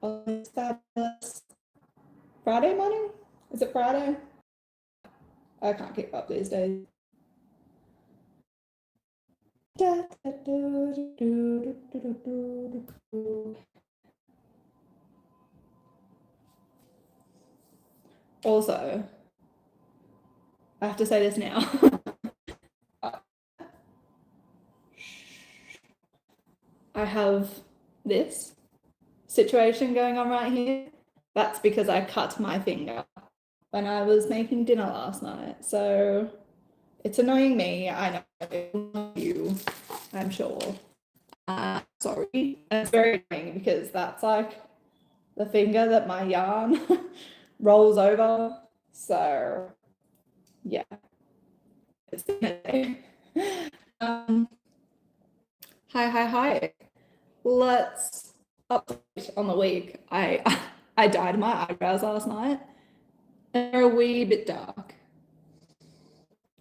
on this fabulous Friday morning. Is it Friday? I can't keep up these days. Also, I have to say this now. I have this situation going on right here. That's because I cut my finger when I was making dinner last night. So it's annoying me. I know, it's annoying you, I'm sure. Sorry. And it's very annoying because that's like the finger that my yarn rolls over. So yeah, it's hi. Let's update on the week. I dyed my eyebrows last night. They're a wee bit dark.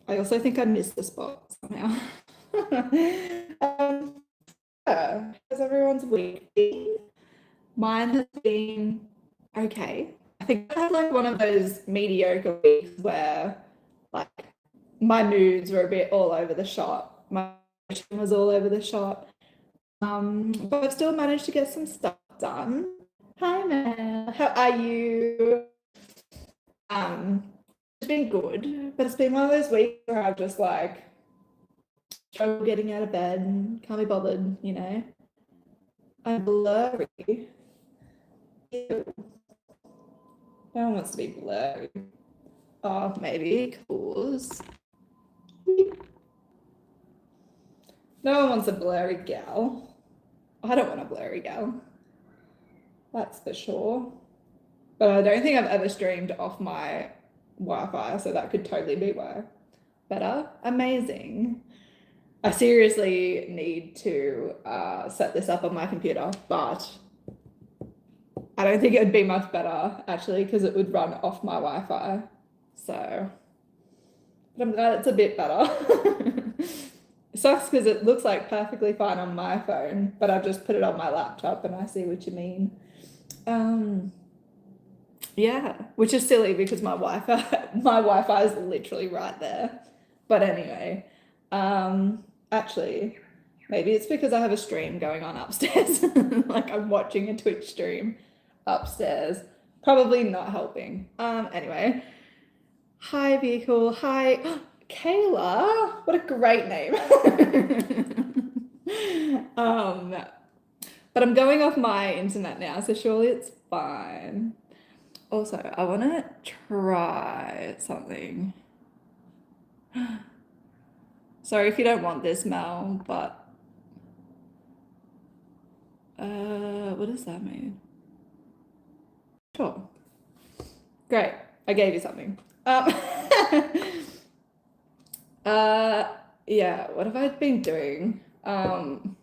I also think I missed the spot somehow. How's everyone's week been? Mine has been okay. I think I had like one of those mediocre weeks where like my moods were a bit all over the shop. My emotion was all over the shop. But I've still managed to get some stuff done. Hi, Mel. How are you? It's been good, but it's been one of those weeks where I've just like struggled getting out of bed, can't be bothered, you know. I'm blurry. Ew. No one wants to be blurry. Oh, maybe cause no one wants a blurry gal. I don't want a blurry gal. That's for sure. But I don't think I've ever streamed off my Wi-Fi, so that could totally be why. Better? Amazing. I seriously need to set this up on my computer, but I don't think it would be much better actually because it would run off my Wi-Fi. So, but I'm glad it's a bit better. It sucks because it looks like perfectly fine on my phone, but I've just put it on my laptop and I see what you mean. Yeah, which is silly because my Wi-Fi is literally right there. But anyway, actually, maybe it's because I have a stream going on upstairs. Like I'm watching a Twitch stream upstairs. Probably not helping. Anyway. Hi, Vehicle. Hi, Kayla. What a great name. But I'm going off my internet now, so surely it's fine. Also, I want to try something. Sorry if you don't want this, Mel, but what does that mean? Sure. Great. I gave you something. Yeah, what have I been doing? Bro,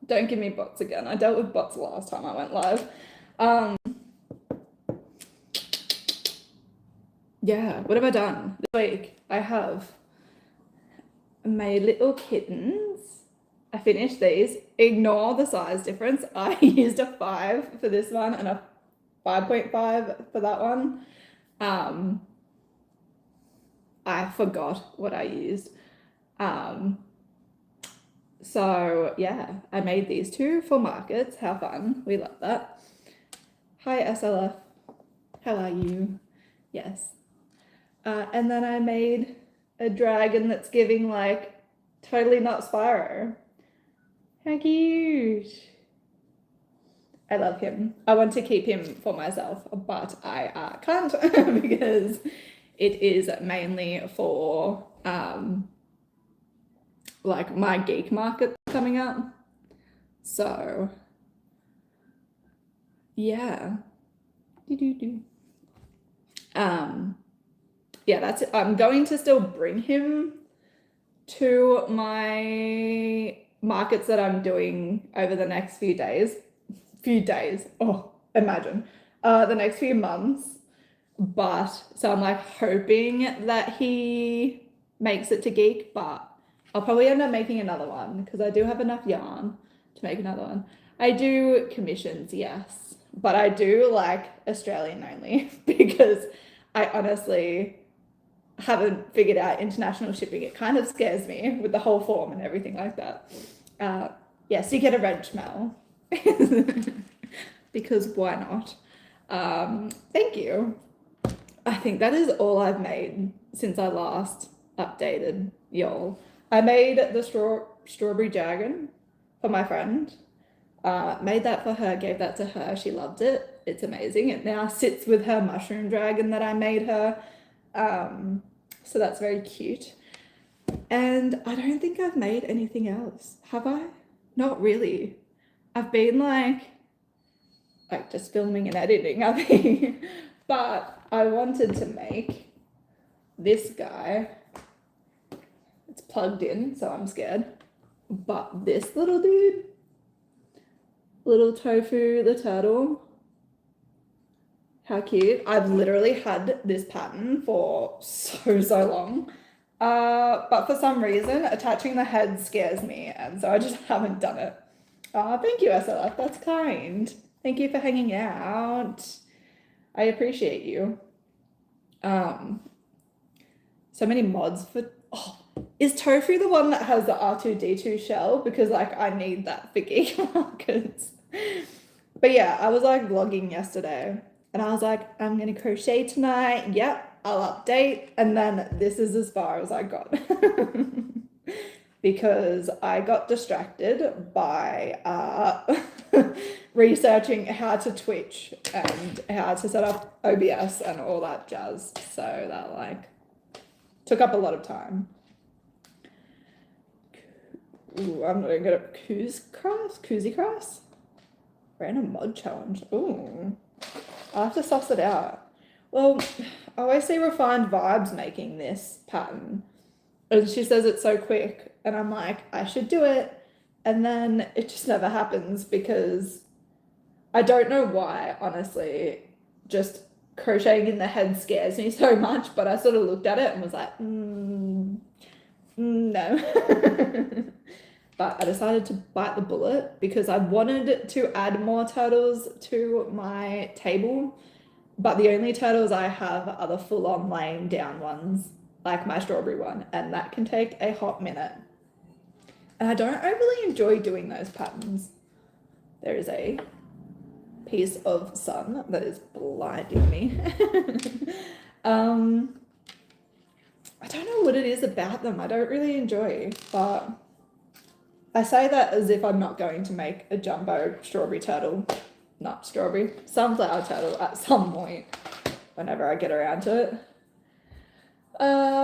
don't give me bots again. I dealt with bots last time I went live. Yeah, what have I done this week? I have made little kittens. I finished these. Ignore the size difference. I used a 5 for this one and a 5.5 for that one. I forgot what I used. So yeah, I made these two for markets. How fun. We love that. Hi, SLF. How are you? Yes. And then I made a dragon that's giving like totally not Spyro. How cute. I love him. I want to keep him for myself, but I can't because it is mainly for like my geek market coming up. So yeah. Yeah, that's it. I'm going to still bring him to my markets that I'm doing over the next few days. Oh, imagine. The next few months. But so I'm like hoping that he makes it to geek, but I'll probably end up making another one because I do have enough yarn to make another one. I do commissions, yes, but I do like Australian only because I honestly haven't figured out international shipping. It kind of scares me with the whole form and everything like that. Yes, you get a wrench, Mel, because why not? Thank you. I think that is all I've made since I last updated y'all. I made the strawberry dragon for my friend. Made that for her, gave that to her. She loved it. It's amazing. It now sits with her mushroom dragon that I made her. So that's very cute. And I don't think I've made anything else. Have I? Not really. I've been like just filming and editing, I think. But I wanted to make this guy. It's plugged in, so I'm scared. But this little dude, little Tofu the turtle. How cute. I've literally had this pattern for so long. But for some reason, attaching the head scares me, and so I just haven't done it. Thank you, SLF. That's kind. Thank you for hanging out. I appreciate you. So many mods for... Oh, is Tofu the one that has the R2-D2 shell? Because, like, I need that for geek markets. But yeah, I was, like, vlogging yesterday, and I was like, I'm going to crochet tonight. Yep, I'll update. And then this is as far as I got. Because I got distracted by researching how to Twitch and how to set up OBS and all that jazz. So that like took up a lot of time. Ooh, I'm not even good at koozie crafts. Random mod challenge. Ooh, I'll have to suss it out. Well, I always see Refined Vibes making this pattern. And she says it's so quick, and I'm like, I should do it, and then it just never happens because I don't know why, honestly. Just crocheting in the head scares me so much, but I sort of looked at it and was like, no. But I decided to bite the bullet because I wanted to add more turtles to my table, but the only turtles I have are the full-on laying down ones, like my strawberry one, and that can take a hot minute. And I don't overly enjoy doing those patterns. There is a piece of sun that is blinding me. I don't know what it is about them. I don't really enjoy, but I say that as if I'm not going to make a jumbo strawberry turtle, not strawberry, sunflower turtle at some point whenever I get around to it.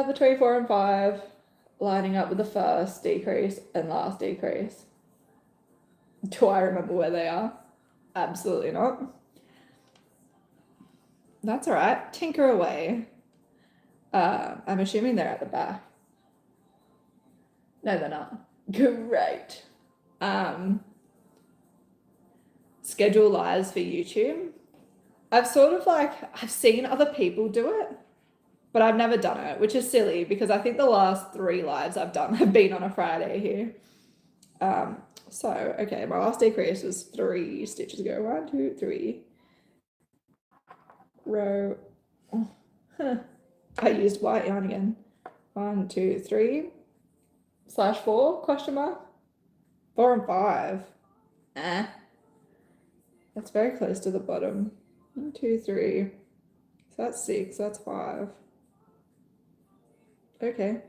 Between 4 and 5, lining up with the first decrease and last decrease. Do I remember where they are? Absolutely not. That's all right. Tinker away. I'm assuming they're at the back. No, they're not. Great. Schedule lives for YouTube. I've sort of I've seen other people do it, but I've never done it, which is silly because I think the last 3 lives I've done have been on a Friday here. So, okay, my last decrease was 3 stitches ago. 1, 2, 3. Row. I used white yarn again. 1, 2, 3. /4, question mark. 4 and 5. That's very close to the bottom. 1, 2, 3. So that's 6, that's 5. Okay.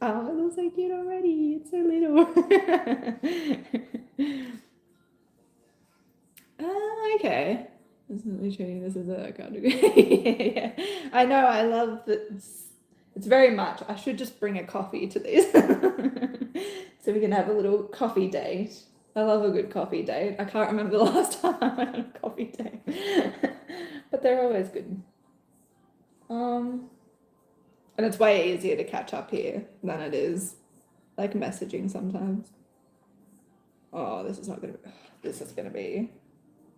Oh, it looks so cute already. It's so little. Okay. This is literally, this is a category. Yeah. I know, I love that. It's very much, I should just bring a coffee to these. So we can have a little coffee date. I love a good coffee date. I can't remember the last time I went on a coffee date. But they're always good. And it's way easier to catch up here than it is like messaging sometimes. Oh, this is gonna be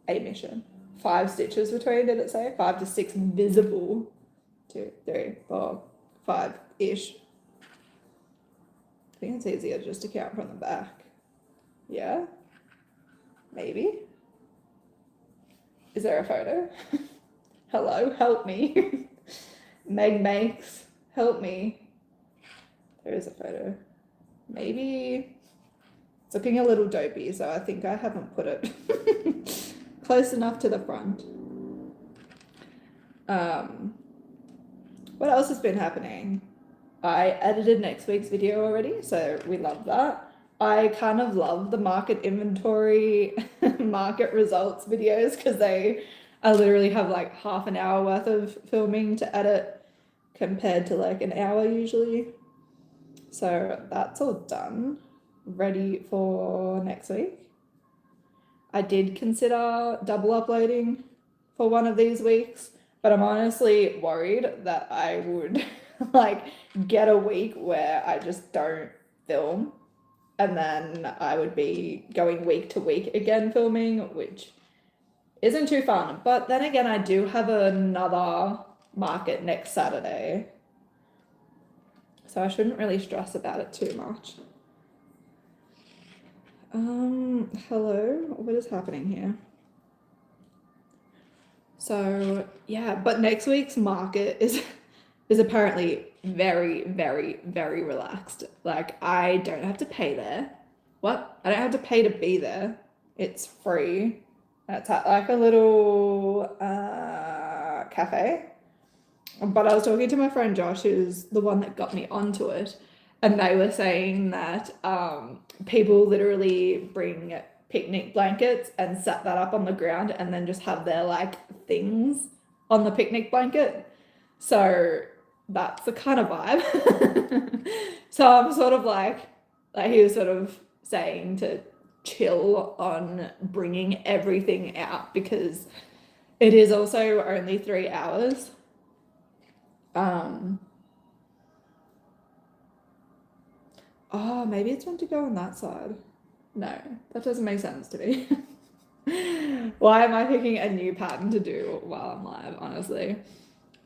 a mission. 5 stitches between, did it say? 5 to 6 visible. 2, 3, 4, 5-ish. I think it's easier just to count from the back. Yeah? Maybe. Is there a photo? Hello, help me. Meg makes, help me. There is a photo. Maybe it's looking a little dopey, so I think I haven't put it close enough to the front. What else has been happening? I edited next week's video already, so we love that. I kind of love the market inventory, market results videos because I literally have like half an hour worth of filming to edit compared to like an hour usually. So that's all done, ready for next week. I did consider double uploading for one of these weeks, but I'm honestly worried that I would like get a week where I just don't film, and then I would be going week to week again filming, which isn't too fun. But then again, I do have another market next Saturday, so I shouldn't really stress about it too much. Hello, what is happening here? So yeah, but next week's market is apparently very, very, very relaxed. Like I don't have to pay there. What? I don't have to pay to be there. It's free. It's at like a little cafe. But I was talking to my friend Josh, who's the one that got me onto it, and they were saying that people literally bring picnic blankets and set that up on the ground and then just have their like things on the picnic blanket. So that's the kind of vibe. So I'm sort of like he was sort of saying to chill on bringing everything out because it is also only 3 hours. Oh, maybe it's meant to go on that side. No, that doesn't make sense to me. Why am I picking a new pattern to do while I'm live, honestly?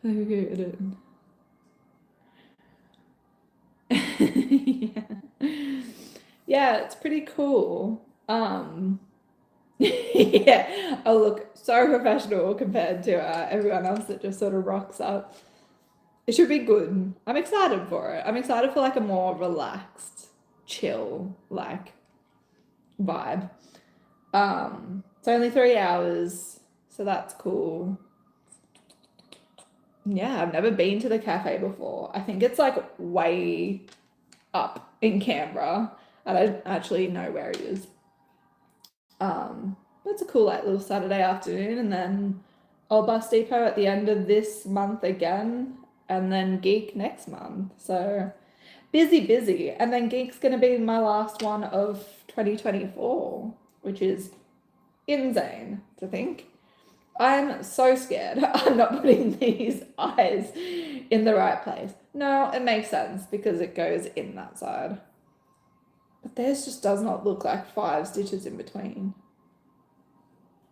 Yeah. Yeah, it's pretty cool. Yeah, I look so professional compared to everyone else that just sort of rocks up. It should be good. I'm excited for it. I'm excited for like a more relaxed, chill, like vibe. It's only 3 hours, so that's cool. Yeah, I've never been to the cafe before. I think it's like way up in Canberra. I don't actually know where it is. It's a cool like little Saturday afternoon, and then Old Bus Depot at the end of this month again, and then Geek next month. So busy. And then Geek's gonna be my last one of 2024, which is insane to think. I'm so scared I'm not putting these eyes in the right place. No, it makes sense because it goes in that side. But theirs just does not look like 5 stitches in between.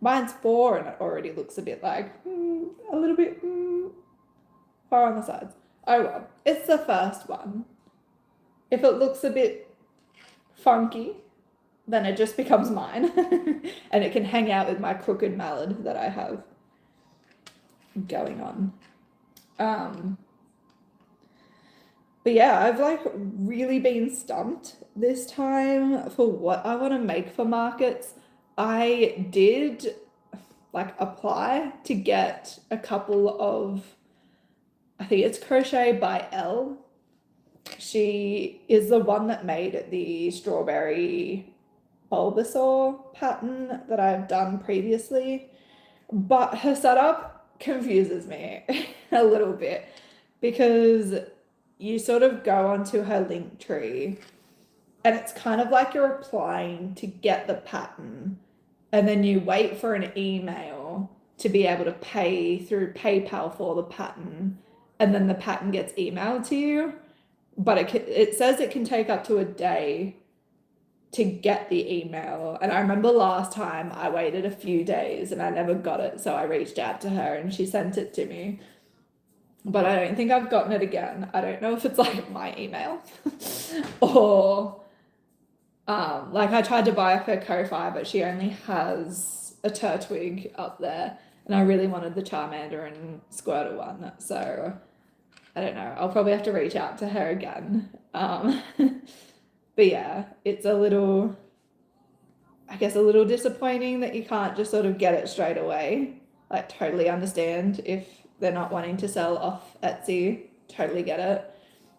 Mine's 4 and it already looks a bit like, a little bit far on the sides. Oh well, it's the first one. If it looks a bit funky, then it just becomes mine and it can hang out with my crooked mallet that I have going on. But yeah, I've like really been stumped this time for what I want to make for markets. I did like apply to get a couple of, I think it's Crochet by Elle. She is the one that made the strawberry Bulbasaur pattern that I've done previously, but her setup confuses me a little bit because you sort of go onto her link tree and it's kind of like you're applying to get the pattern and then you wait for an email to be able to pay through PayPal for the pattern, and then the pattern gets emailed to you, but it says it can take up to a day to get the email. And I remember last time I waited a few days and I never got it, so I reached out to her and she sent it to me, but I don't think I've gotten it again. I don't know if it's like my email or Like I tried to buy her Ko-Fi, but she only has a Turtwig up there, and I really wanted the Charmander and Squirtle one, so I don't know. I'll probably have to reach out to her again. But yeah, it's a little, I guess, a little disappointing that you can't just sort of get it straight away. Like, totally understand if they're not wanting to sell off Etsy. Totally get it.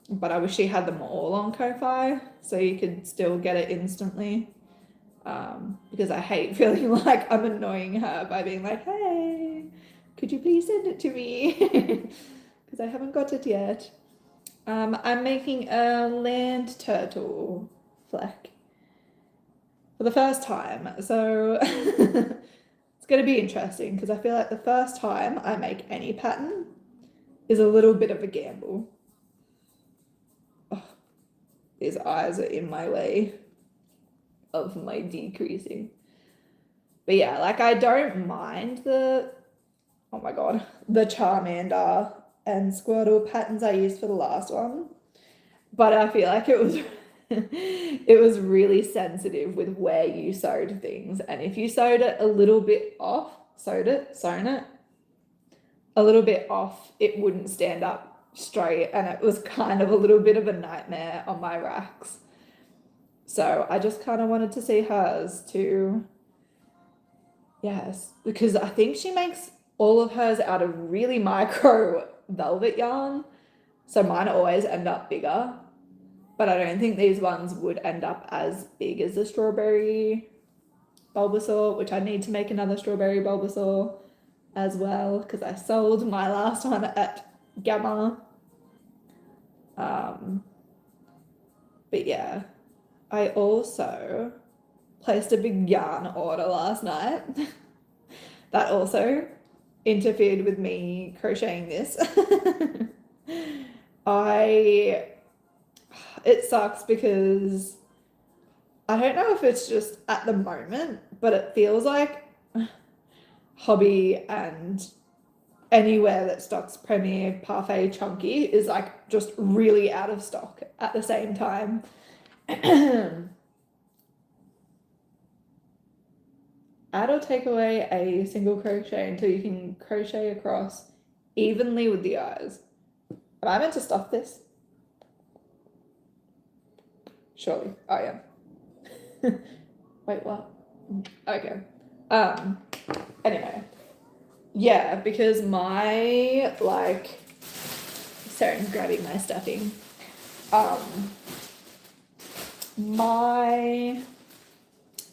But I wish she had them all on Ko-Fi so you could still get it instantly. Because I hate feeling like I'm annoying her by being like, hey, could you please send it to me? Because I haven't got it yet. I'm making a land turtle fleck for the first time. So it's going to be interesting because I feel like the first time I make any pattern is a little bit of a gamble. Oh, these eyes are in my way of my decreasing. But yeah, like I don't mind the, oh my God, the Charmander and Squirtle patterns I used for the last one. But I feel like it was it was really sensitive with where you sewed things. And if you sewed it a little bit off, sewn it a little bit off, it wouldn't stand up straight. And it was kind of a little bit of a nightmare on my racks. So I just kind of wanted to see hers too. Yes, because I think she makes all of hers out of really micro velvet yarn. So mine always end up bigger. But I don't think these ones would end up as big as the strawberry Bulbasaur, which I need to make another strawberry Bulbasaur as well because I sold my last one at Gamma. But yeah, I also placed a big yarn order last night. That also interfered with me crocheting this. It sucks because I don't know if it's just at the moment, but it feels like Hobby and anywhere that stocks Premier, Parfait, Chunky is like just really out of stock at the same time. Add or take away a single crochet until you can crochet across evenly with the eyes. Am I meant to stuff this? Surely I am. Wait, what? Okay. Anyway. Yeah, because my, like, sorry, I'm grabbing my stuffing. My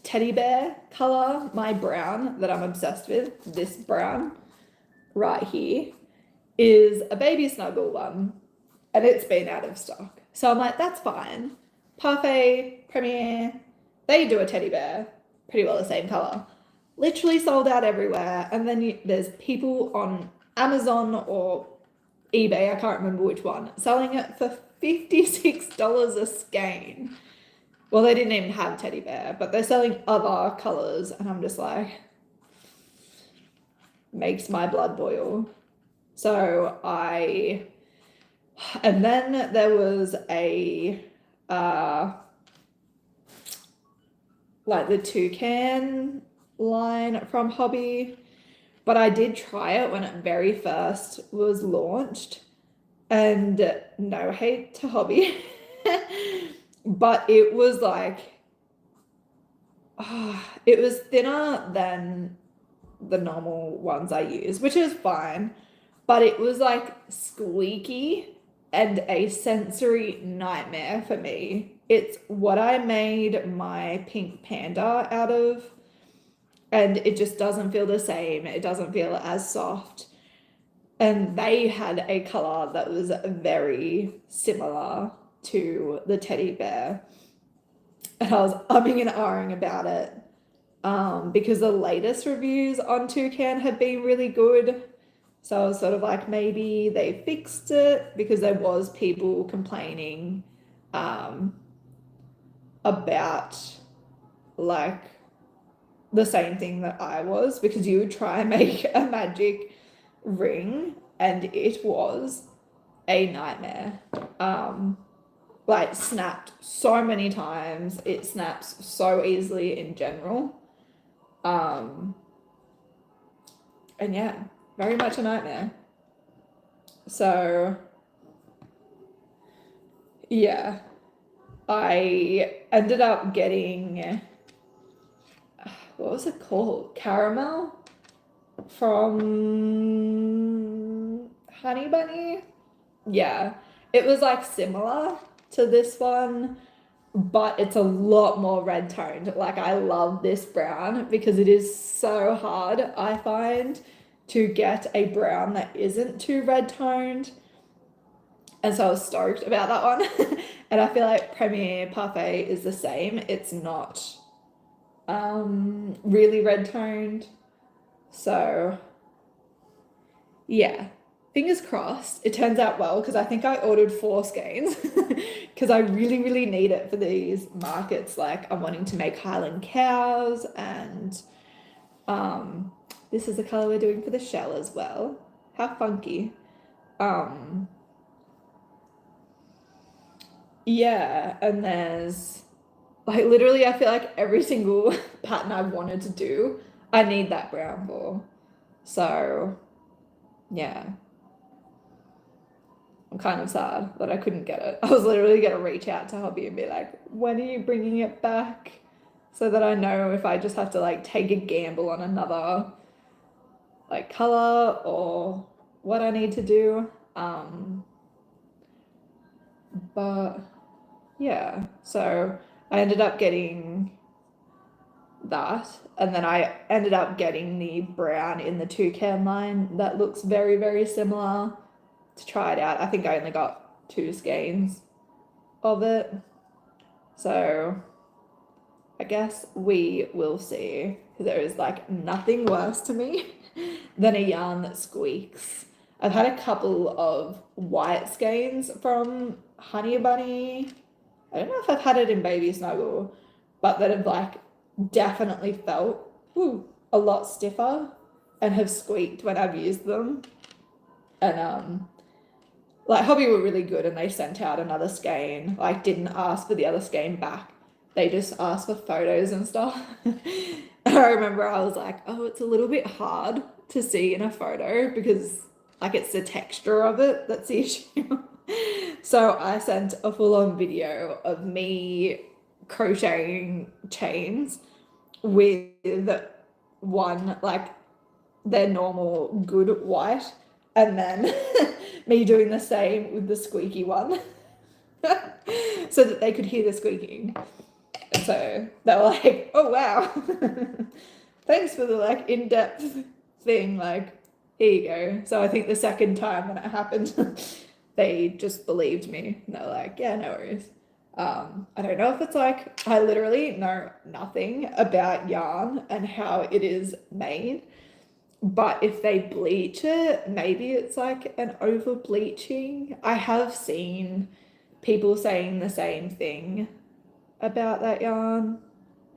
teddy bear color, my brown that I'm obsessed with, this brown right here, is a baby snuggle one, and it's been out of stock. So I'm like, that's fine. Parfait, Premier, they do a teddy bear, pretty well the same color. Literally sold out everywhere. And then there's people on Amazon or eBay, I can't remember which one, selling it for $56 a skein. Well, they didn't even have teddy bear, but they're selling other colors. And I'm just like, makes my blood boil. So and then there was a, like the toucan line from Hobby, but I did try it when it very first was launched, and no hate to Hobby, but it was like, it was thinner than the normal ones I use, which is fine, but it was like squeaky and a sensory nightmare for me. It's what I made my pink panda out of, and it just doesn't feel the same. It doesn't feel as soft. And they had a color that was very similar to the teddy bear. And I was umming and ahhing about it because the latest reviews on Toucan have been really good. So I was sort of like, maybe they fixed it, because there was people complaining about like the same thing that I was, because you would try and make a magic ring and it was a nightmare. like snapped so many times. It snaps so easily in general. And yeah, very much a nightmare. So yeah, I ended up getting, what was it called? Caramel from Honey Bunny. Yeah, it was like similar to this one, but it's a lot more red toned. Like, I love this brown because it is so hard, I find, to get a brown that isn't too red toned. And so I was stoked about that one. And I feel like Premier Parfait is the same. It's not really red toned. So yeah, fingers crossed it turns out well, because I think I ordered 4 skeins because I really, really need it for these markets. Like, I'm wanting to make Highland cows, and this is the color we're doing for the shell as well. How funky. Yeah, and there's like literally, I feel like every single pattern I've wanted to do, I need that brown for. So yeah, I'm kind of sad that I couldn't get it. I was literally gonna reach out to Hobby and be like, when are you bringing it back? So that I know if I just have to like take a gamble on another like color or what I need to do. But yeah, so I ended up getting that, and then I ended up getting the brown in the toucan line that looks very, very similar, to try it out. I think I only got 2 skeins of it, so I guess we will see. There is like nothing worse to me than a yarn that squeaks. I've had a couple of white skeins from Honey Bunny. I don't know if I've had it in Baby Snuggle, but that have like definitely felt a lot stiffer and have squeaked when I've used them. And like Hobby were really good, and they sent out another skein, like didn't ask for the other skein back. They just asked for photos and stuff. And I remember I was like, oh, it's a little bit hard to see in a photo because like it's the texture of it that's the issue. So I sent a full-on video of me crocheting chains with one like their normal good white, and then me doing the same with the squeaky one so that they could hear the squeaking. And so they were like, oh wow, thanks for the like in-depth thing, like here you go. So I think the second time when it happened they just believed me, and they're like, yeah, no worries. I don't know if it's like, I literally know nothing about yarn and how it is made, but if they bleach it, maybe it's like an over bleaching. I have seen people saying the same thing about that yarn.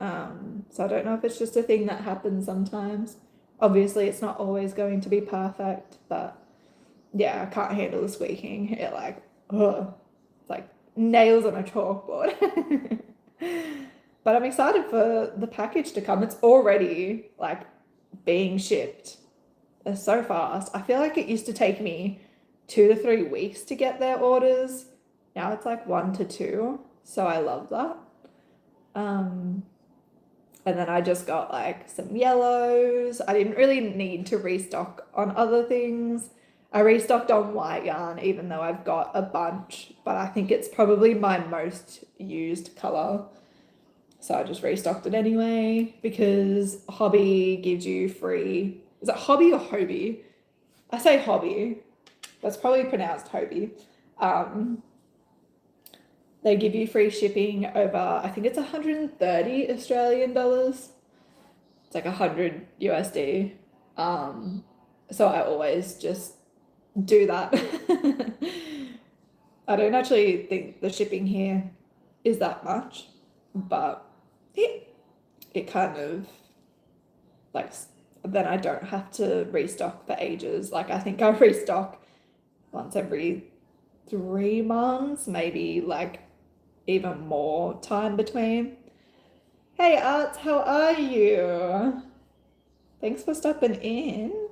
So I don't know if it's just a thing that happens sometimes. Obviously, it's not always going to be perfect, but yeah, I can't handle the squeaking. It like, ugh, it's like nails on a chalkboard. But I'm excited for the package to come. It's already like being shipped so fast. I feel like it used to take me 2 to 3 weeks to get their orders. Now it's like 1 to 2. So I love that. And then I just got like some yellows. I didn't really need to restock on other things. I restocked on white yarn, even though I've got a bunch, but I think it's probably my most used color. So I just restocked it anyway, because Hobby gives you free, is it Hobby or Hobie? I say Hobby, that's probably pronounced Hobie. They give you free shipping over, I think it's 130 Australian dollars. It's like 100 USD. So I always just do that. I don't actually think the shipping here is that much, but it kind of like, then I don't have to restock for ages. Like I think I restock once every 3 months, maybe like even more time between. Hey Arts, how are you? Thanks for stopping in.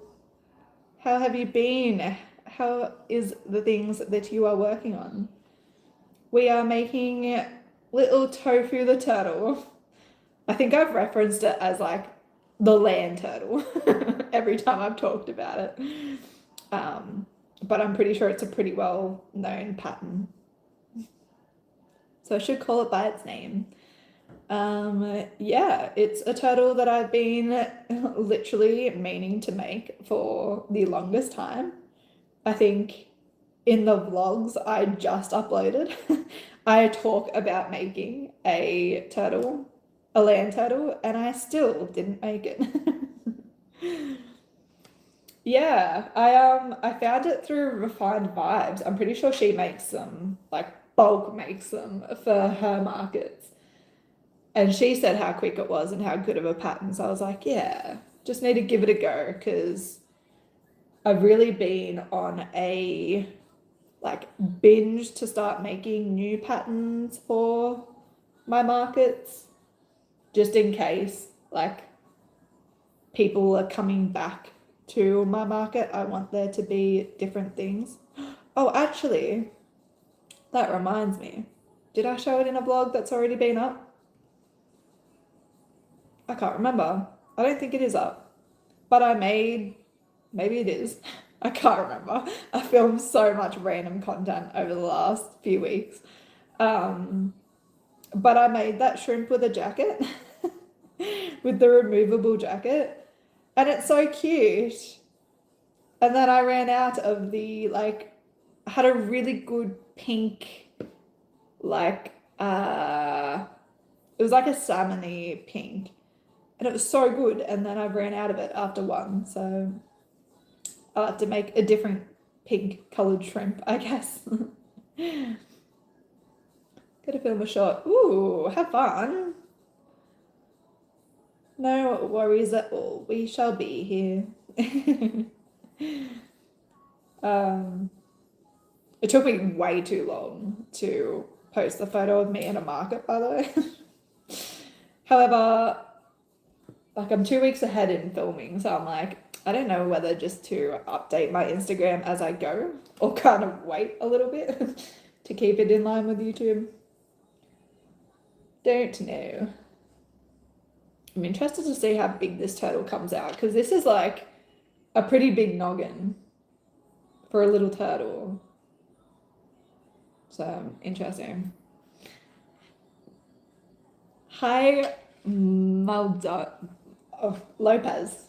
How have you been? How is the things that you are working on? We are making little Tofu the turtle. I think I've referenced it as like the land turtle every time I've talked about it. But I'm pretty sure it's a pretty well known pattern. So I should call it by its name. Yeah, it's a turtle that I've been literally meaning to make for the longest time. I think in the vlogs I just uploaded, I talk about making a turtle, a land turtle, and I still didn't make it. Yeah, I found it through Refined Vibes. I'm pretty sure she makes them, like bulk makes them for her markets. And she said how quick it was and how good of a pattern. So I was like, yeah, just need to give it a go because I've really been on a like binge to start making new patterns for my markets, just in case like people are coming back to my market. I want there to be different things. Oh, actually, that reminds me. Did I show it in a vlog that's already been up? I can't remember. I don't think it is up. But I made, maybe it is. I can't remember. I filmed so much random content over the last few weeks. But I made that shrimp with a jacket, with the removable jacket. And it's so cute. And then I ran out of the, like, I had a really good pink, like, it was like a salmony pink. And it was so good. And then I ran out of it after one. So I'll have to make a different pink coloured shrimp, I guess. Gotta film a shot. Ooh, have fun. No worries at all. We shall be here. It took me way too long to post the photo of me in a market, by the way. However, like I'm 2 weeks ahead in filming, so I'm like, I don't know whether just to update my Instagram as I go or kind of wait a little bit to keep it in line with YouTube. Don't know. I'm interested to see how big this turtle comes out because this is like a pretty big noggin for a little turtle. So interesting. Hi, Lopez.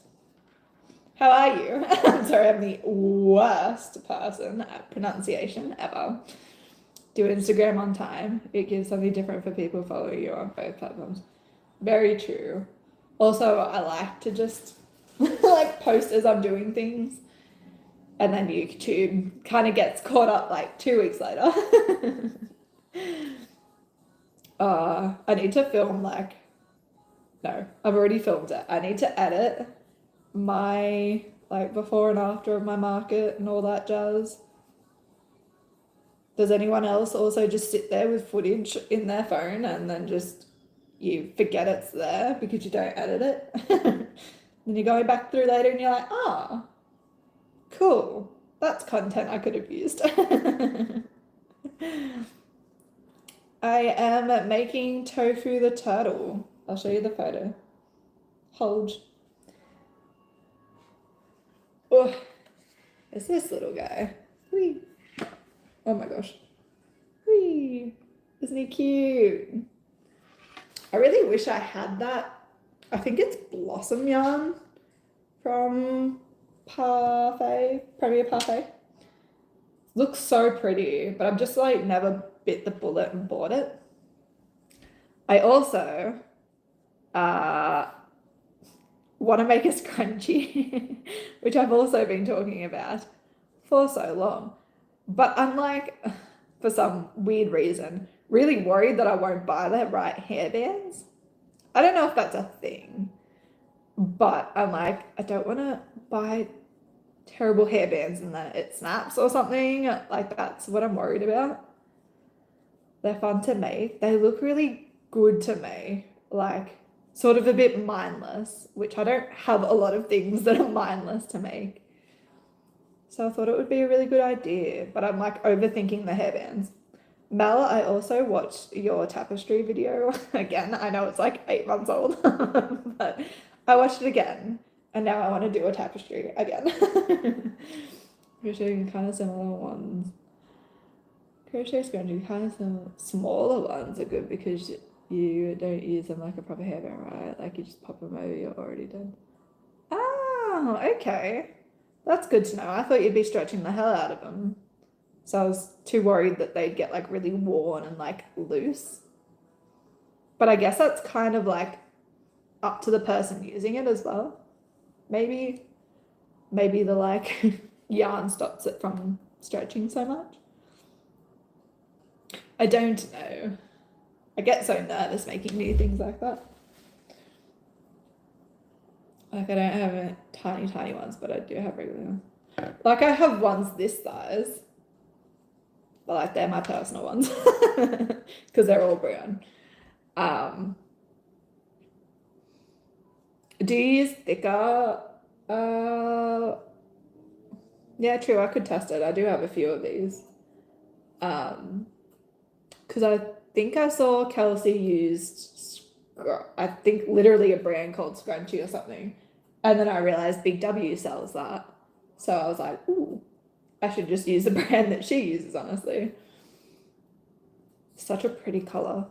How are you? I'm sorry, I'm the worst person at pronunciation ever. Do Instagram on time. It gives something different for people following you on both platforms. Very true. Also, I like to just like post as I'm doing things. And then YouTube kind of gets caught up like 2 weeks later. I need to film like, no, I've already filmed it. I need to edit my like before and after of my market and all that jazz. Does anyone else also just sit there with footage in their phone and then just you forget it's there because you don't edit it? Then you're going back through later and you're like, ah, cool. That's content I could have used. I am making Tofu the turtle. I'll show you the photo. Hold. Oh, it's this little guy. Whee. Oh my gosh. Whee. Isn't he cute? I really wish I had that. I think it's Blossom yarn from Premier Parfait. Looks so pretty, but I've just like never bit the bullet and bought it. I also want to make a scrunchie, which I've also been talking about for so long. But I'm like, for some weird reason, really worried that I won't buy the right hairbands. I don't know if that's a thing, but I'm like, I don't want to buy terrible hairbands and then it snaps or something. Like that's what I'm worried about. They're fun to make. They look really good to me, like sort of a bit mindless, which I don't have a lot of things that are mindless to make. So I thought it would be a really good idea, but I'm like overthinking the hairbands. Mel, I also watched your tapestry video again. I know it's like 8 months old, but I watched it again, and now I want to do a tapestry again. Crocheting kind of similar ones. Crochet scrunchie kind of smaller ones are good because you don't use them like a proper hairband, right? Like you just pop them over, you're already done. Oh, okay. That's good to know. I thought you'd be stretching the hell out of them. So I was too worried that they'd get like really worn and like loose. But I guess that's kind of like up to the person using it as well. Maybe the like yarn stops it from stretching so much. I don't know. I get so nervous making new things like that. Like I don't have tiny ones, but I do have regular ones. Like I have ones this size, but like they're my personal ones because they're all brown. Do you use thicker? Yeah, true. I could test it. I do have a few of these. Because I think I saw Kelsey used, I think literally a brand called Scrunchie or something. And then I realized Big W sells that. So I was like, ooh, I should just use the brand that she uses, honestly. Such a pretty color.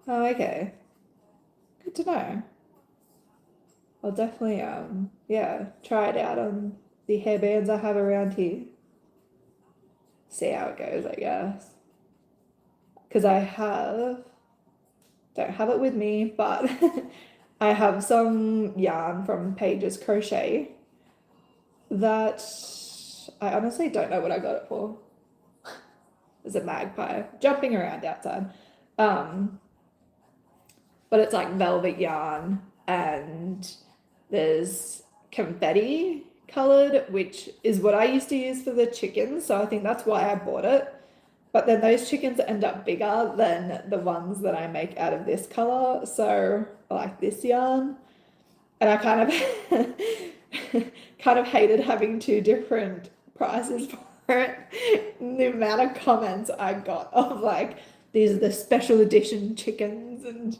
Oh, okay. Good to know. I'll definitely, yeah, try it out on the hairbands I have around here. See how it goes, I guess. Because don't have it with me, but I have some yarn from Paige's Crochet that I honestly don't know what I got it for. There's a magpie jumping around outside. But it's like velvet yarn and there's confetti colored, which is what I used to use for the chickens. So I think that's why I bought it. But then those chickens end up bigger than the ones that I make out of this color. So I like this yarn. And I kind of hated having two different prices for it. The amount of comments I got of like, these are the special edition chickens and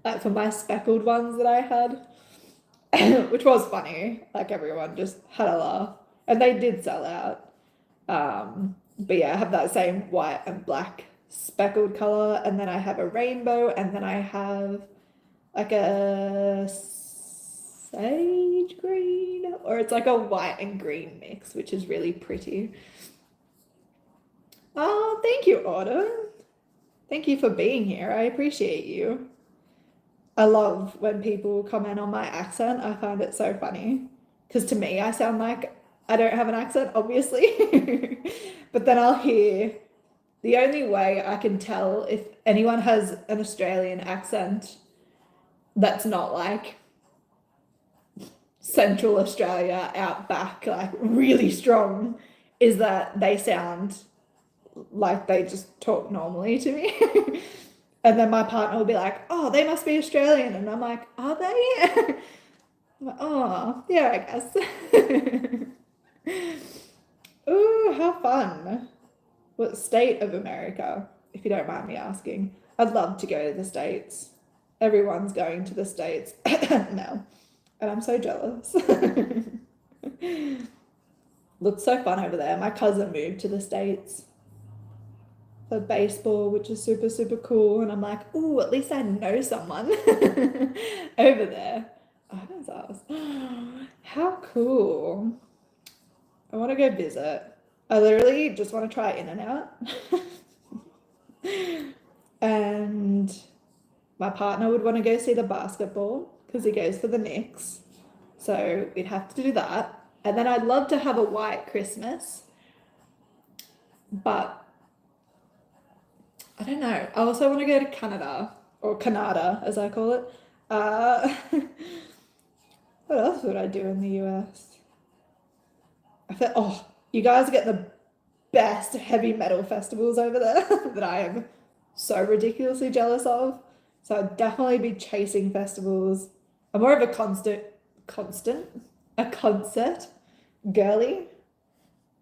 like for my speckled ones that I had, which was funny. Like everyone just had a laugh. And they did sell out. But yeah, I have that same white and black speckled color, and then I have a rainbow, and then I have like a sage green, or it's like a white and green mix, which is really pretty. Oh, thank you, Autumn. Thank you for being here. I appreciate you. I love when people comment on my accent. I find it so funny because to me, I sound like I don't have an accent, obviously. But then I'll hear the only way I can tell if anyone has an Australian accent that's not like Central Australia out back, like really strong, is that they sound like they just talk normally to me. And then my partner will be like, oh, they must be Australian. And I'm like, are they? I'm like, oh, yeah, I guess. Ooh, how fun. What state of America, if you don't mind me asking? I'd love to go to the States. Everyone's going to the States now. And I'm so jealous. Looks so fun over there. My cousin moved to the States for baseball, which is super, super cool. And I'm like, ooh, at least I know someone over there. Oh, that's awesome. How cool. I want to go visit. I literally just want to try In-N-Out. And my partner would want to go see the basketball because he goes for the Knicks. So we'd have to do that. And then I'd love to have a white Christmas. But I don't know. I also want to go to Canada, or Canada as I call it. What else would I do in the US? I thought, oh, you guys get the best heavy metal festivals over there that I am so ridiculously jealous of. So I'd definitely be chasing festivals. I'm more of a concert girly,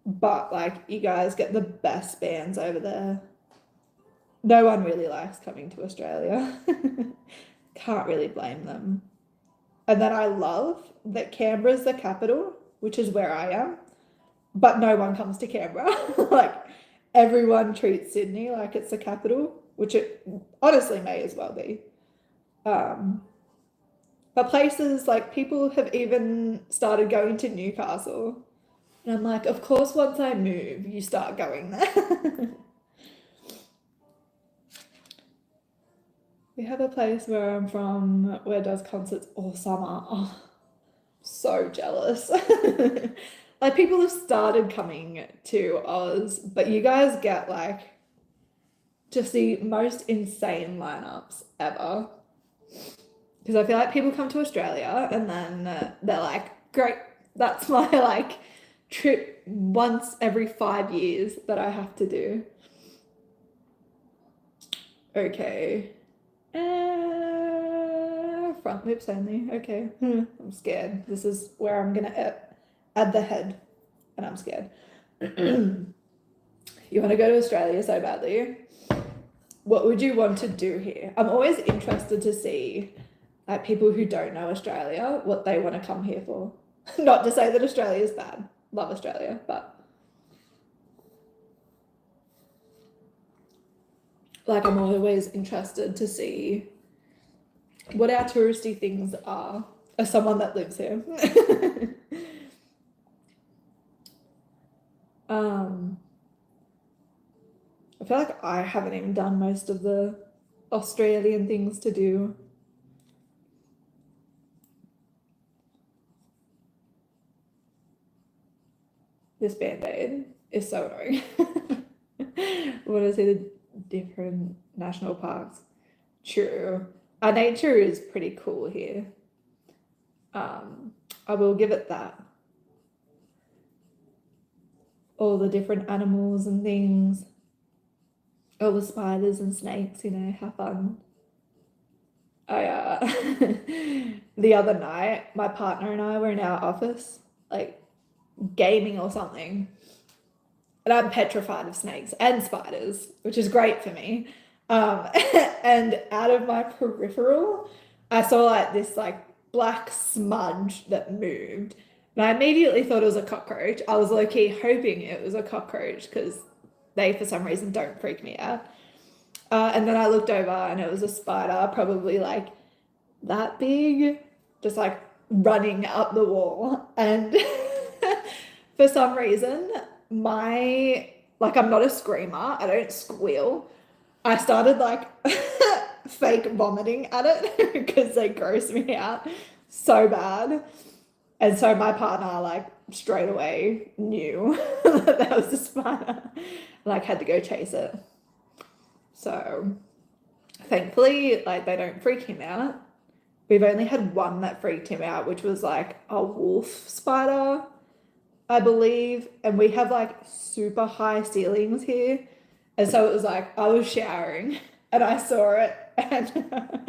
but like you guys get the best bands over there. No one really likes coming to Australia. Can't really blame them. And then I love that Canberra's the capital, which is where I am, but no one comes to Canberra. Like everyone treats Sydney like it's the capital, which it honestly may as well be. But places like people have even started going to Newcastle. And I'm like, of course, once I move, you start going there. We have a place where I'm from where does concerts all summer. Oh, so jealous. Like people have started coming to Oz, but you guys get like just the most insane lineups ever. Because I feel like people come to Australia and then they're like, great, that's my like trip once every 5 years that I have to do. Okay. Front loops only. Okay. I'm scared. This is where I'm gonna add the head, and I'm scared. You want to go to Australia so badly. What would you want to do here? I'm always interested to see like people who don't know Australia, what they want to come here for. Not to say that Australia is bad. Love Australia, but like I'm always interested to see what our touristy things are as someone that lives here. I feel like I haven't even done most of the Australian things to do. This band-aid is so annoying. What is it? The different national parks. True. Our nature is pretty cool here. I will give it that. All the different animals and things. All the spiders and snakes, you know, have fun. The other night, my partner and I were in our office, like gaming or something. And I'm petrified of snakes and spiders, which is great for me. And out of my peripheral, I saw like this like black smudge that moved. And I immediately thought it was a cockroach. I was low-key hoping it was a cockroach because they, for some reason, don't freak me out. And then I looked over and it was a spider, probably like that big, just like running up the wall. And for some reason, I'm not a screamer, I don't squeal. I started like fake vomiting at it because they gross me out so bad. And so my partner like straight away knew that was a spider, like had to go chase it. So thankfully, like they don't freak him out. We've only had one that freaked him out, which was like a wolf spider, I believe. And we have like super high ceilings here. And so it was like I was showering and I saw it and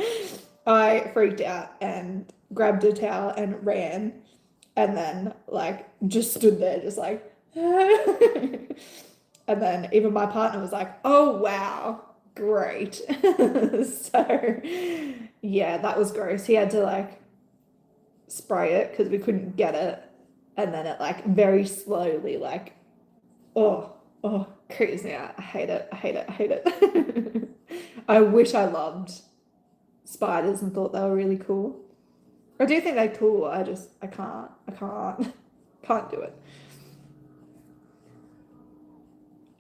I freaked out and grabbed a towel and ran. And then like just stood there just like and then even my partner was like, oh wow, great. So yeah, that was gross. He had to like spray it because we couldn't get it, and then it like very slowly like oh creeps me out. I hate it. I wish I loved spiders and thought they were really cool. I do think they're cool. I can't do it.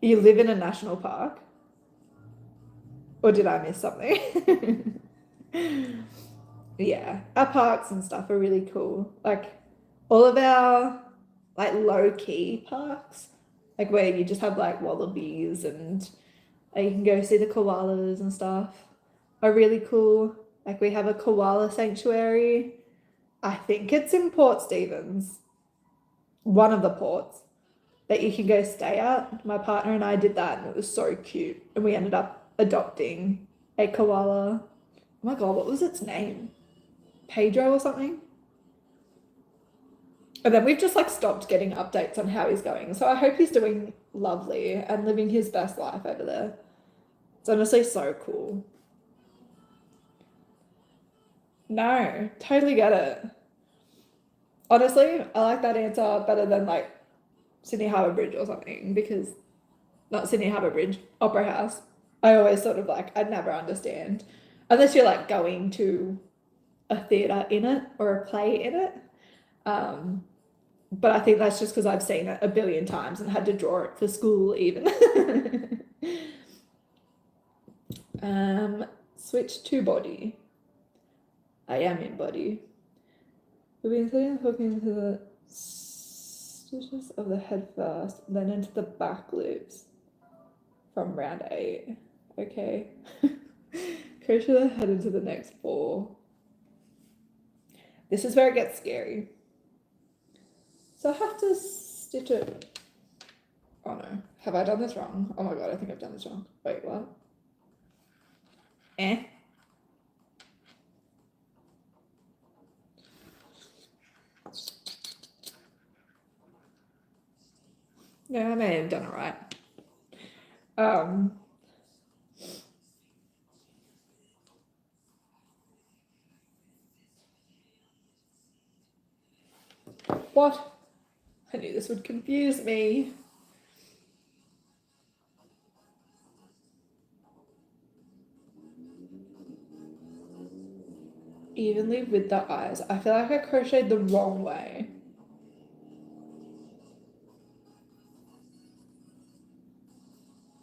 You live in a national park? Or did I miss something? Yeah, our parks and stuff are really cool. Like all of our like low-key parks, like where you just have like wallabies and you can go see the koalas and stuff, are really cool. Like we have a koala sanctuary. I think it's in Port Stephens, one of the ports. that you can go stay at. My partner and I did that, and it was so cute. And we ended up adopting a koala. Oh my god, what was its name? Pedro or something? And then we've just like stopped getting updates on how he's going. So I hope he's doing lovely and living his best life over there. It's honestly so cool. No, totally get it. Honestly, I like that answer better than like Sydney Harbour Bridge or something, because not Sydney Harbour Bridge, Opera House. I always sort of like, I'd never understand unless you're like going to a theatre in it or a play in it. But I think that's just because I've seen it a billion times and had to draw it for school even. Switch to body. I am in body. We'll be inserting the hook into the stitches of the head first, then into the back loops from round 8. Okay. Crochet the head into the next 4. This is where it gets scary. So I have to stitch it. Oh no, have I done this wrong? Oh my god, I think I've done this wrong. Wait, what? Yeah, I may have done it right. What? I knew this would confuse me. Evenly with the eyes. I feel like I crocheted the wrong way.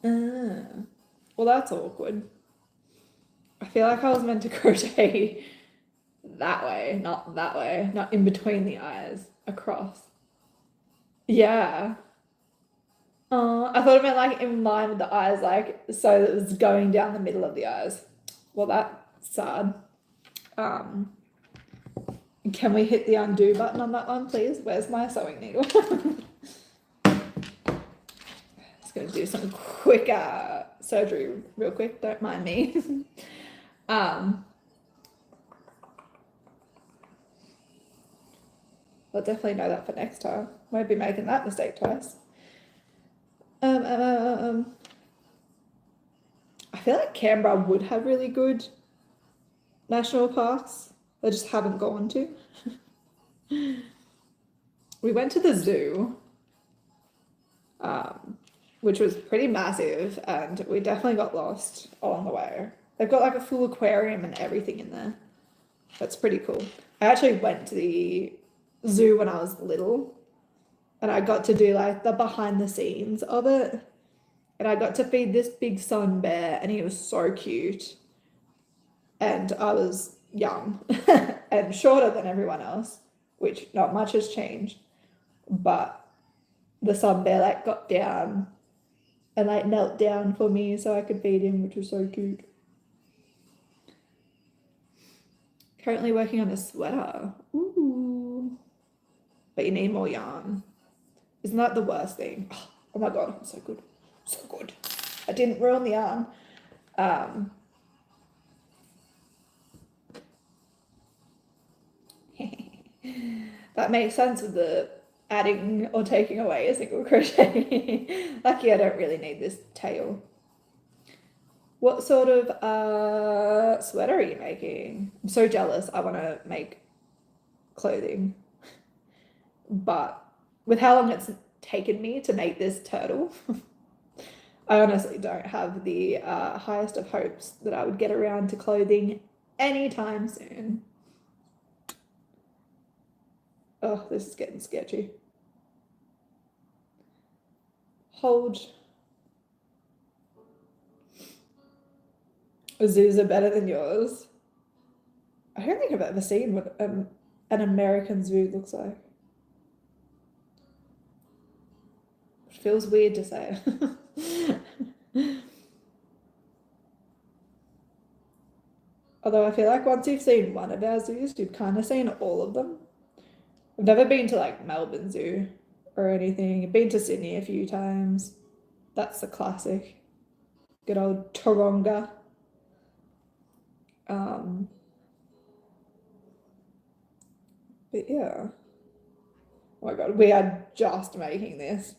Well, that's awkward. I feel like I was meant to crochet that way, not that way, not in between the eyes, across. Yeah. I thought it meant like in line with the eyes, like so that it was going down the middle of the eyes. Well, that's sad. Can we hit the undo button on that one, please? Where's my sewing needle? Just gonna do some quick surgery real quick, don't mind me. I'll definitely know that for next time. Won't be making that mistake twice. I feel like Canberra would have really good national parks. They just haven't gone to. We went to the zoo, which was pretty massive, and we definitely got lost along the way. They've got like a full aquarium and everything in there. That's pretty cool. I actually went to the zoo when I was little, and I got to do like the behind the scenes of it. And I got to feed this big sun bear, and he was so cute. And I was young and shorter than everyone else, which not much has changed. But the sun bear like got down and like knelt down for me so I could feed him, which was so cute. Currently working on a sweater. Ooh. But you need more yarn. Isn't that the worst thing? Oh my god, I'm so good. So good. I didn't ruin the yarn. That makes sense with the adding or taking away a single crochet. Lucky I don't really need this tail. What sort of sweater are you making? I'm so jealous. I want to make clothing. But with how long it's taken me to make this turtle, I honestly don't have the highest of hopes that I would get around to clothing anytime soon. Oh, this is getting sketchy. Hold. Zoos are better than yours. I don't think I've ever seen what an American zoo looks like. It feels weird to say. Although I feel like once you've seen one of our zoos, you've kind of seen all of them. I've never been to like Melbourne Zoo or anything. I've been to Sydney a few times. That's the classic. Good old Taronga. But yeah. Oh my god, we are just making this.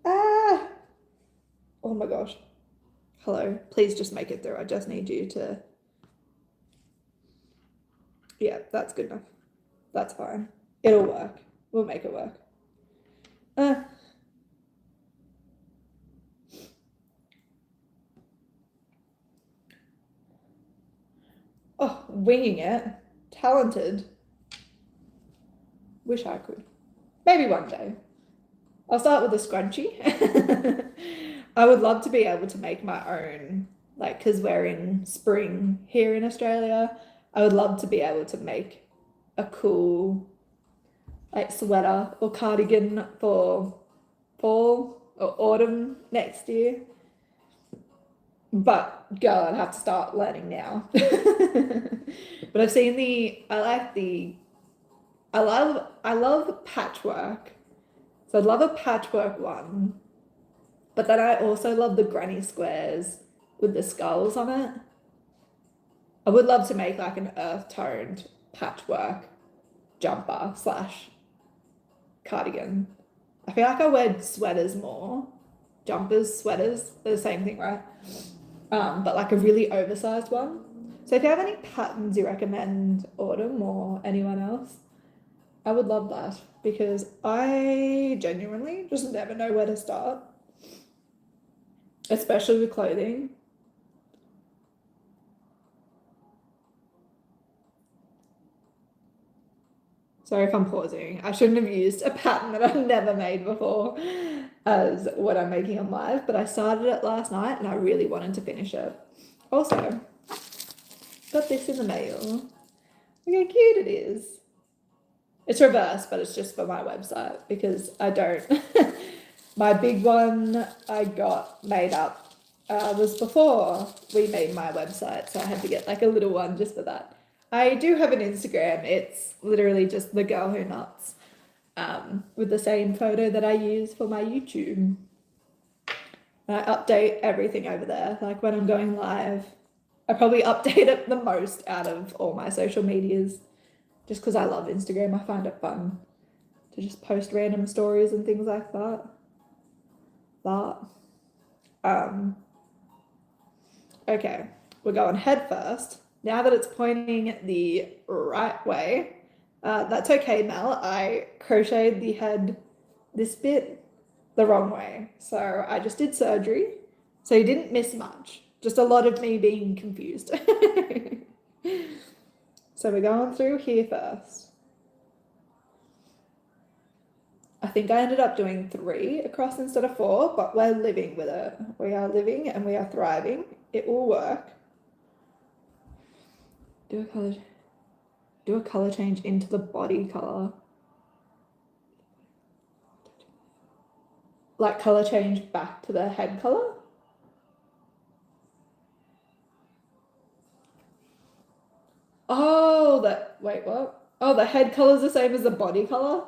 Ah! Oh my gosh. Hello. Please just make it through. I just need you to... Yeah, that's good enough. That's fine. It'll work. We'll make it work. Oh, winging it. Talented. Wish I could. Maybe one day. I'll start with a scrunchie. I would love to be able to make my own, like, because we're in spring here in Australia. I would love to be able to make a cool, like, sweater or cardigan for fall or autumn next year. But girl, I'd have to start learning now. But I've seen I love patchwork. So I'd love a patchwork one. But then I also love the granny squares with the skulls on it. I would love to make like an earth toned patchwork jumper / cardigan. I feel like I wear sweaters more. Jumpers, sweaters, they're the same thing, right? But like a really oversized one. So if you have any patterns you recommend, Autumn or anyone else, I would love that because I genuinely just never know where to start, especially with clothing. Sorry if I'm pausing. I shouldn't have used a pattern that I've never made before as what I'm making on live, but I started it last night and I really wanted to finish it. Also, got this in the mail. Look how cute it is. It's reversed, but it's just for my website because I don't. My big one I got made up was before we made my website, so I had to get like a little one just for that. I do have an Instagram. It's literally just TheGirlWhoKnots, with the same photo that I use for my YouTube. And I update everything over there. Like when I'm going live, I probably update it the most out of all my social medias, just because I love Instagram. I find it fun to just post random stories and things like that. Okay, we're going head first. Now that it's pointing the right way, that's okay, Mel. I crocheted the head, this bit, the wrong way. So I just did surgery. So you didn't miss much. Just a lot of me being confused. So we're going through here first. I think I ended up doing 3 across instead of 4, but we're living with it. We are living and we are thriving. It will work. Do a color change into the body color. Like color change back to the head color. Oh, wait, what? Oh, the head color is the same as the body color?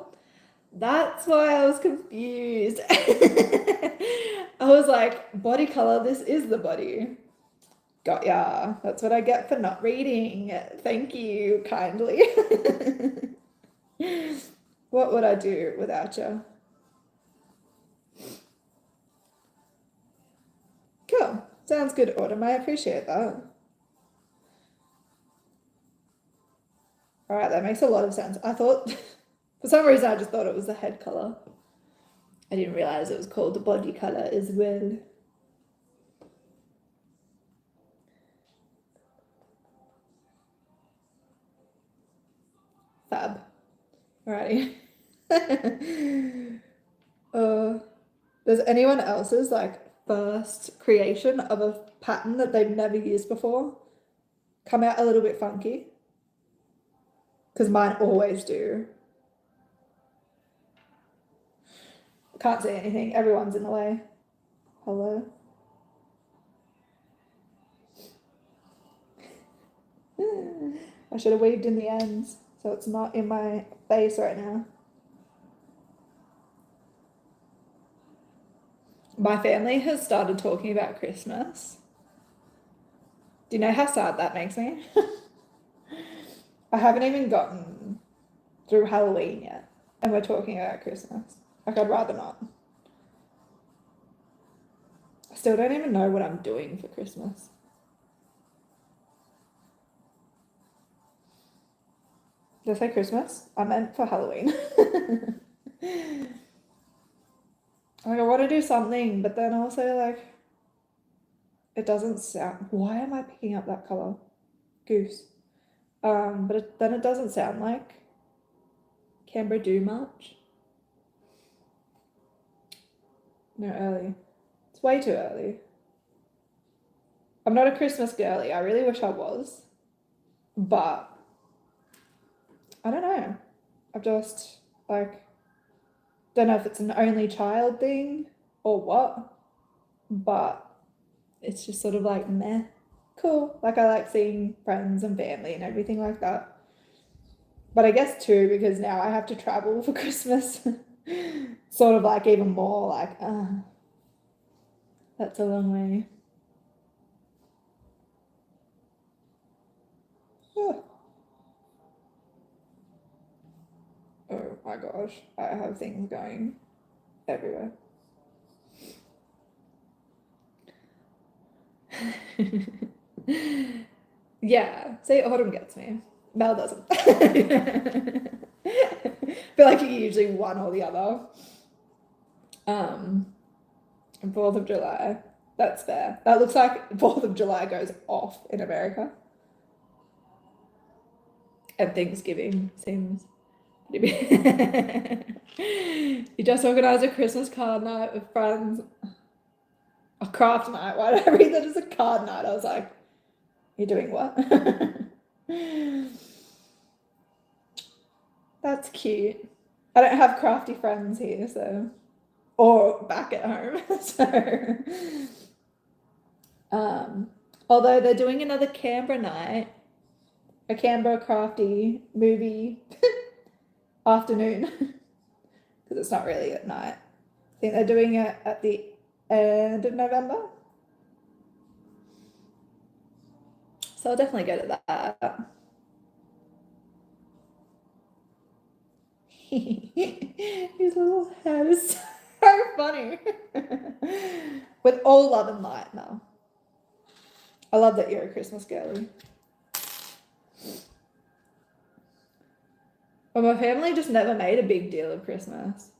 That's why I was confused. I was like, body color, this is the body. Got ya. That's what I get for not reading. Thank you kindly. What would I do without you? Cool. Sounds good, Autumn. I appreciate that. All right, that makes a lot of sense. I thought, for some reason, I just thought it was the head color. I didn't realize it was called the body color as well. Fab. Alrighty. Does anyone else's like first creation of a pattern that they've never used before come out a little bit funky? Because mine always do. Can't see anything. Everyone's in the way. Hello? I should have weaved in the ends. so it's not in my face right now. My family has started talking about Christmas. Do you know how sad that makes me? I haven't even gotten through Halloween yet, and we're talking about Christmas. Like, I'd rather not. I still don't even know what I'm doing for Christmas. Did I say Christmas? I meant for Halloween. Like, I want to do something, but then also, like, it doesn't sound. Why am I picking up that color? Goose. But then it doesn't sound like Canberra do much. No, early. It's way too early. I'm not a Christmas girly. I really wish I was. But I don't know. I've just, like, don't know if it's an only child thing or what, but it's just sort of like meh. Cool. Like, I like seeing friends and family and everything like that. But I guess too, because now I have to travel for Christmas, sort of like even more like, that's a long way. Oh. Oh my gosh, I have things going everywhere. Yeah, see, autumn gets me. Mel doesn't. I feel like you usually one or the other. 4th of July. That's fair. That looks like 4th of July goes off in America. And Thanksgiving seems pretty big. You just organised a Christmas card night with friends. A craft night. Why did I read that as a card night? I was like, you're doing what? That's cute. I don't have crafty friends here, so, or back at home. So, although they're doing another Canberra night, a Canberra crafty movie afternoon, because it's not really at night. I think they're doing it at the end of November. So I'll definitely go to that. His little head is so funny. With all love and light, Mel. I love that you're a Christmas girly. But my family just never made a big deal of Christmas.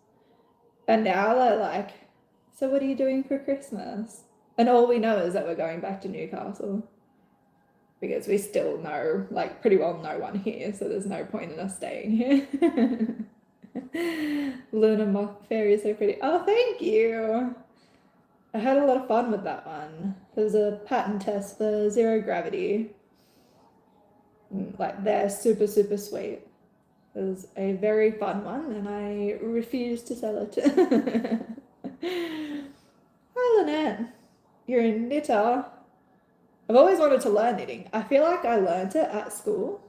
And now they're like, so what are you doing for Christmas? And all we know is that we're going back to Newcastle. Because we still know, like, pretty well no one here, so there's no point in us staying here. Luna Moth Fairy is so pretty. Oh, thank you. I had a lot of fun with that one. There was a pattern test for Zero Gravity. Like, they're super, super sweet. It was a very fun one, and I refused to sell it. Hi, Lynette. You're a knitter. I've always wanted to learn knitting. I feel like I learned it at school.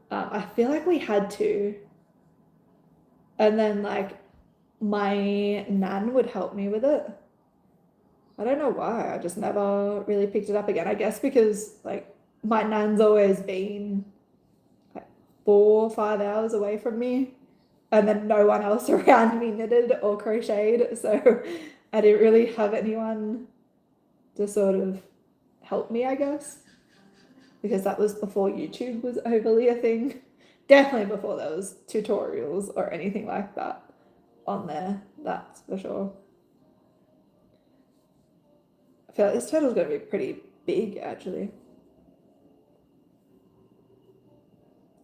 I feel like we had to. And then, like, my nan would help me with it. I don't know why. I just never really picked it up again. I guess because, like, my nan's always been like 4 or 5 hours away from me, and then no one else around me knitted or crocheted, so I didn't really have anyone to sort of help me, I guess, because that was before YouTube was overly a thing. Definitely before there was tutorials or anything like that on there, that's for sure. I feel like this turtle's going to be pretty big, actually.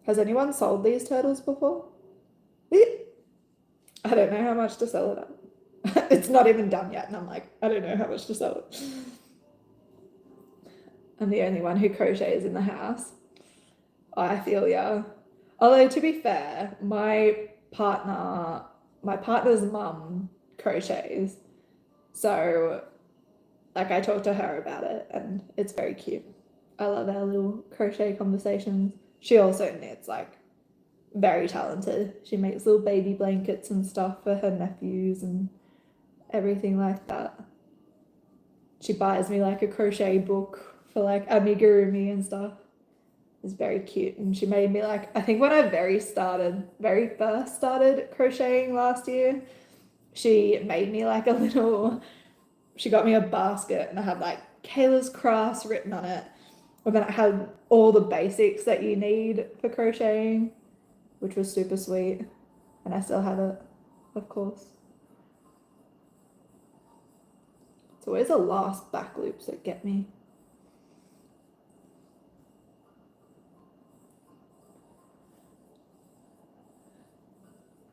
Has anyone sold these turtles before? I don't know how much to sell it at. It's not even done yet, and I'm like, I don't know how much to sell it. I'm the only one who crochets in the house. I feel ya. Although, to be fair, my partner's mum crochets. So, like, I talked to her about it, and it's very cute. I love our little crochet conversations. She also knits, like, very talented. She makes little baby blankets and stuff for her nephews and everything like that. She buys me like a crochet book for like amigurumi and stuff. It's very cute. And she made me like, I think when I very first started crocheting last year, she made me like a little, she got me a basket and I had like Kayla's Crafts written on it. And then it had all the basics that you need for crocheting, which was super sweet. And I still have it, of course. It's always the last back loops that get me.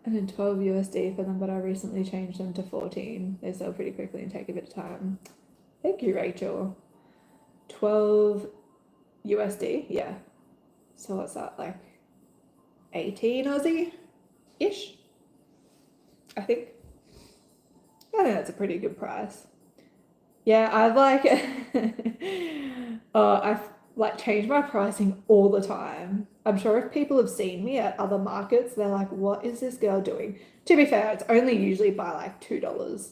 And then 12 USD for them, but I recently changed them to 14. They sell pretty quickly and take a bit of time. Thank you, Rachel. 12 USD, yeah. So what's that, like 18 Aussie-ish? I think that's a pretty good price. Yeah, I've like, I've like changed my pricing all the time. I'm sure if people have seen me at other markets, they're like, what is this girl doing? To be fair, it's only usually by like $2.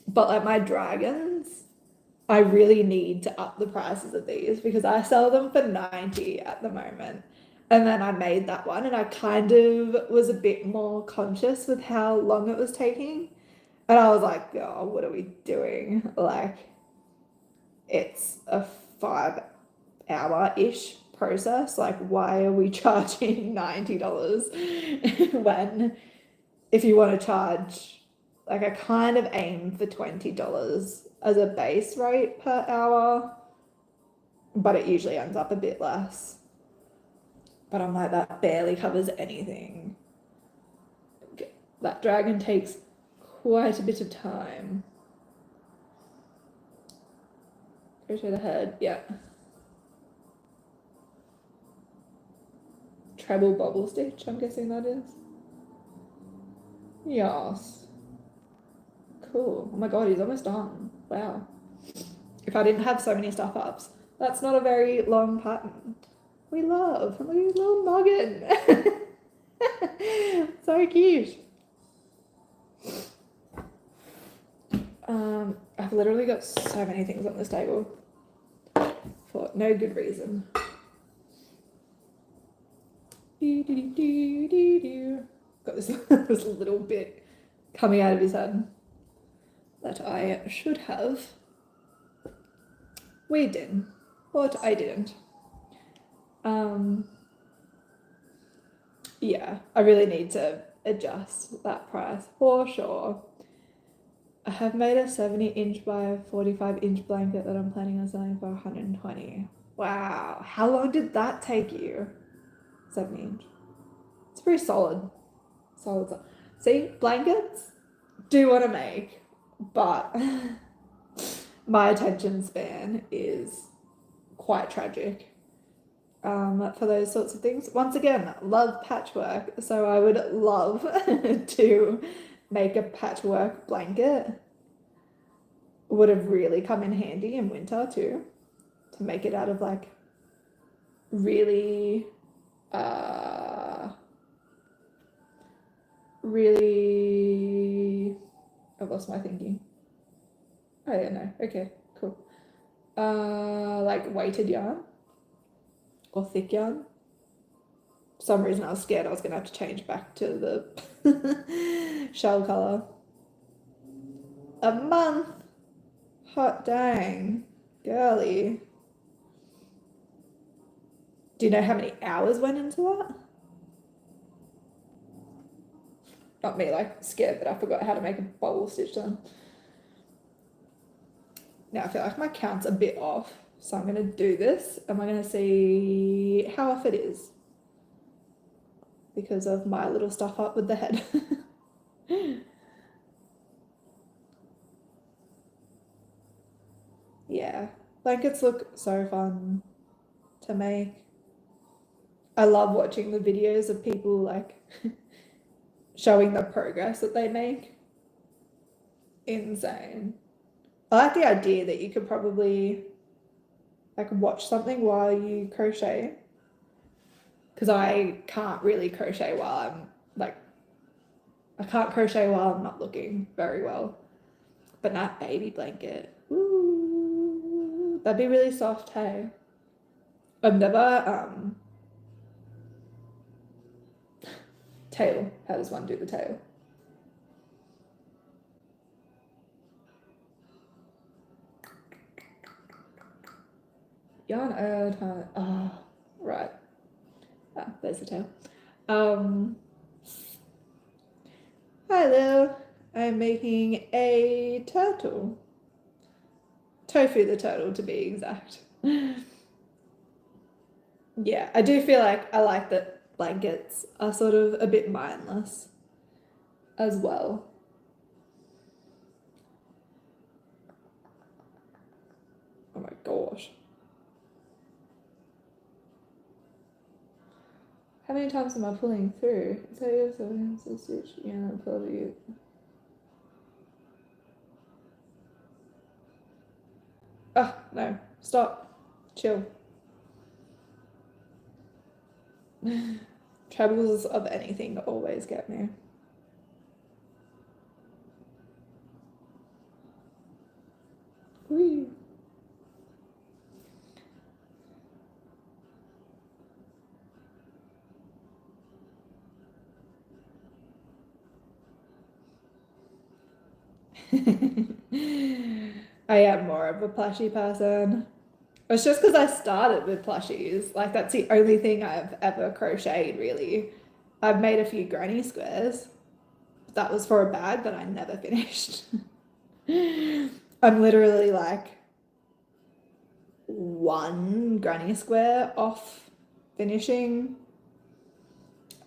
But like my dragons, I really need to up the prices of these because I sell them for 90 at the moment. And then I made that one and I kind of was a bit more conscious with how long it was taking. And I was like, oh, what are we doing? Like, it's a 5-hour-ish process. Like, why are we charging $90 when if you want to charge, like, I kind of aim for $20 as a base rate per hour, but it usually ends up a bit less. But I'm like, that barely covers anything. That dragon takes quite a bit of time. Crochet the head, yeah. Treble bobble stitch, I'm guessing that is. Yes. Cool. Oh my god, he's almost done. Wow. If I didn't have so many stuff ups, that's not a very long pattern. We love. Look at his little noggin. So cute. I've literally got so many things on this table for no good reason. Got this, this little bit coming out of his head that I should have weaved in, but I didn't. Yeah, I really need to adjust that price for sure. I have made a 70-inch by 45-inch blanket that I'm planning on selling for 120. Wow, how long did that take you? 70-inch. It's pretty solid. Solid. See, blankets do want to make, but my attention span is quite tragic for those sorts of things. Once again, love patchwork, so I would love to make a patchwork blanket. Would have really come in handy in winter too, to make it out of like really I've lost my thinking. Oh yeah, no, okay, cool. Like weighted yarn or thick yarn. For some reason I was scared I was gonna have to change back to the shell color. A month? Hot dang, girly. Do you know how many hours went into that? Not me, like, scared that I forgot how to make a bobble stitch then. Now I feel like my count's a bit off, so I'm going to do this and we're going to see how off it is because of my little stuff up with the head. Yeah, blankets look so fun to make. I love watching the videos of people like showing the progress that they make. Insane. I like the idea that you could probably like watch something while you crochet because I can't really crochet while I'm like, I can't crochet while I'm not looking very well. But not baby blanket. Ooh, that'd be really soft, hey. I've never, tail. How does one do the tail? Yarn earth, right. Ah, there's the tail. Hi Lil, I'm making a turtle. Tofu the turtle to be exact. Yeah, I do feel like I like that blankets are sort of a bit mindless as well. Oh my gosh. How many times am I pulling through? So you have to switch, yeah, pull you. Oh, no. Stop. Chill. Troubles of anything always get me. Whee. I am more of a plushie person. It's just because I started with plushies. Like, that's the only thing I've ever crocheted, really. I've made a few granny squares. That was for a bag that I never finished. I'm literally like one granny square off finishing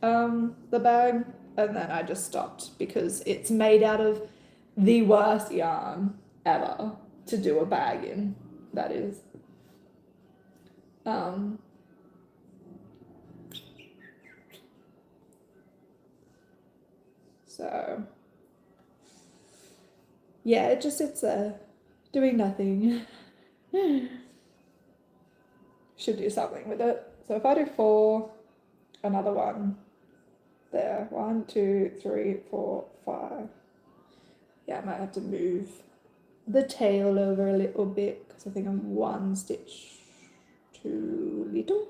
the bag, and then I just stopped because it's made out of the worst yarn ever to do a bag in, that is. So yeah, it just sits there doing nothing. Should do something with it. So if I do 4, another one there, 1, 2, 3, 4, 5. Yeah, I might have to move the tail over a little bit because I think I'm 1 stitch too little.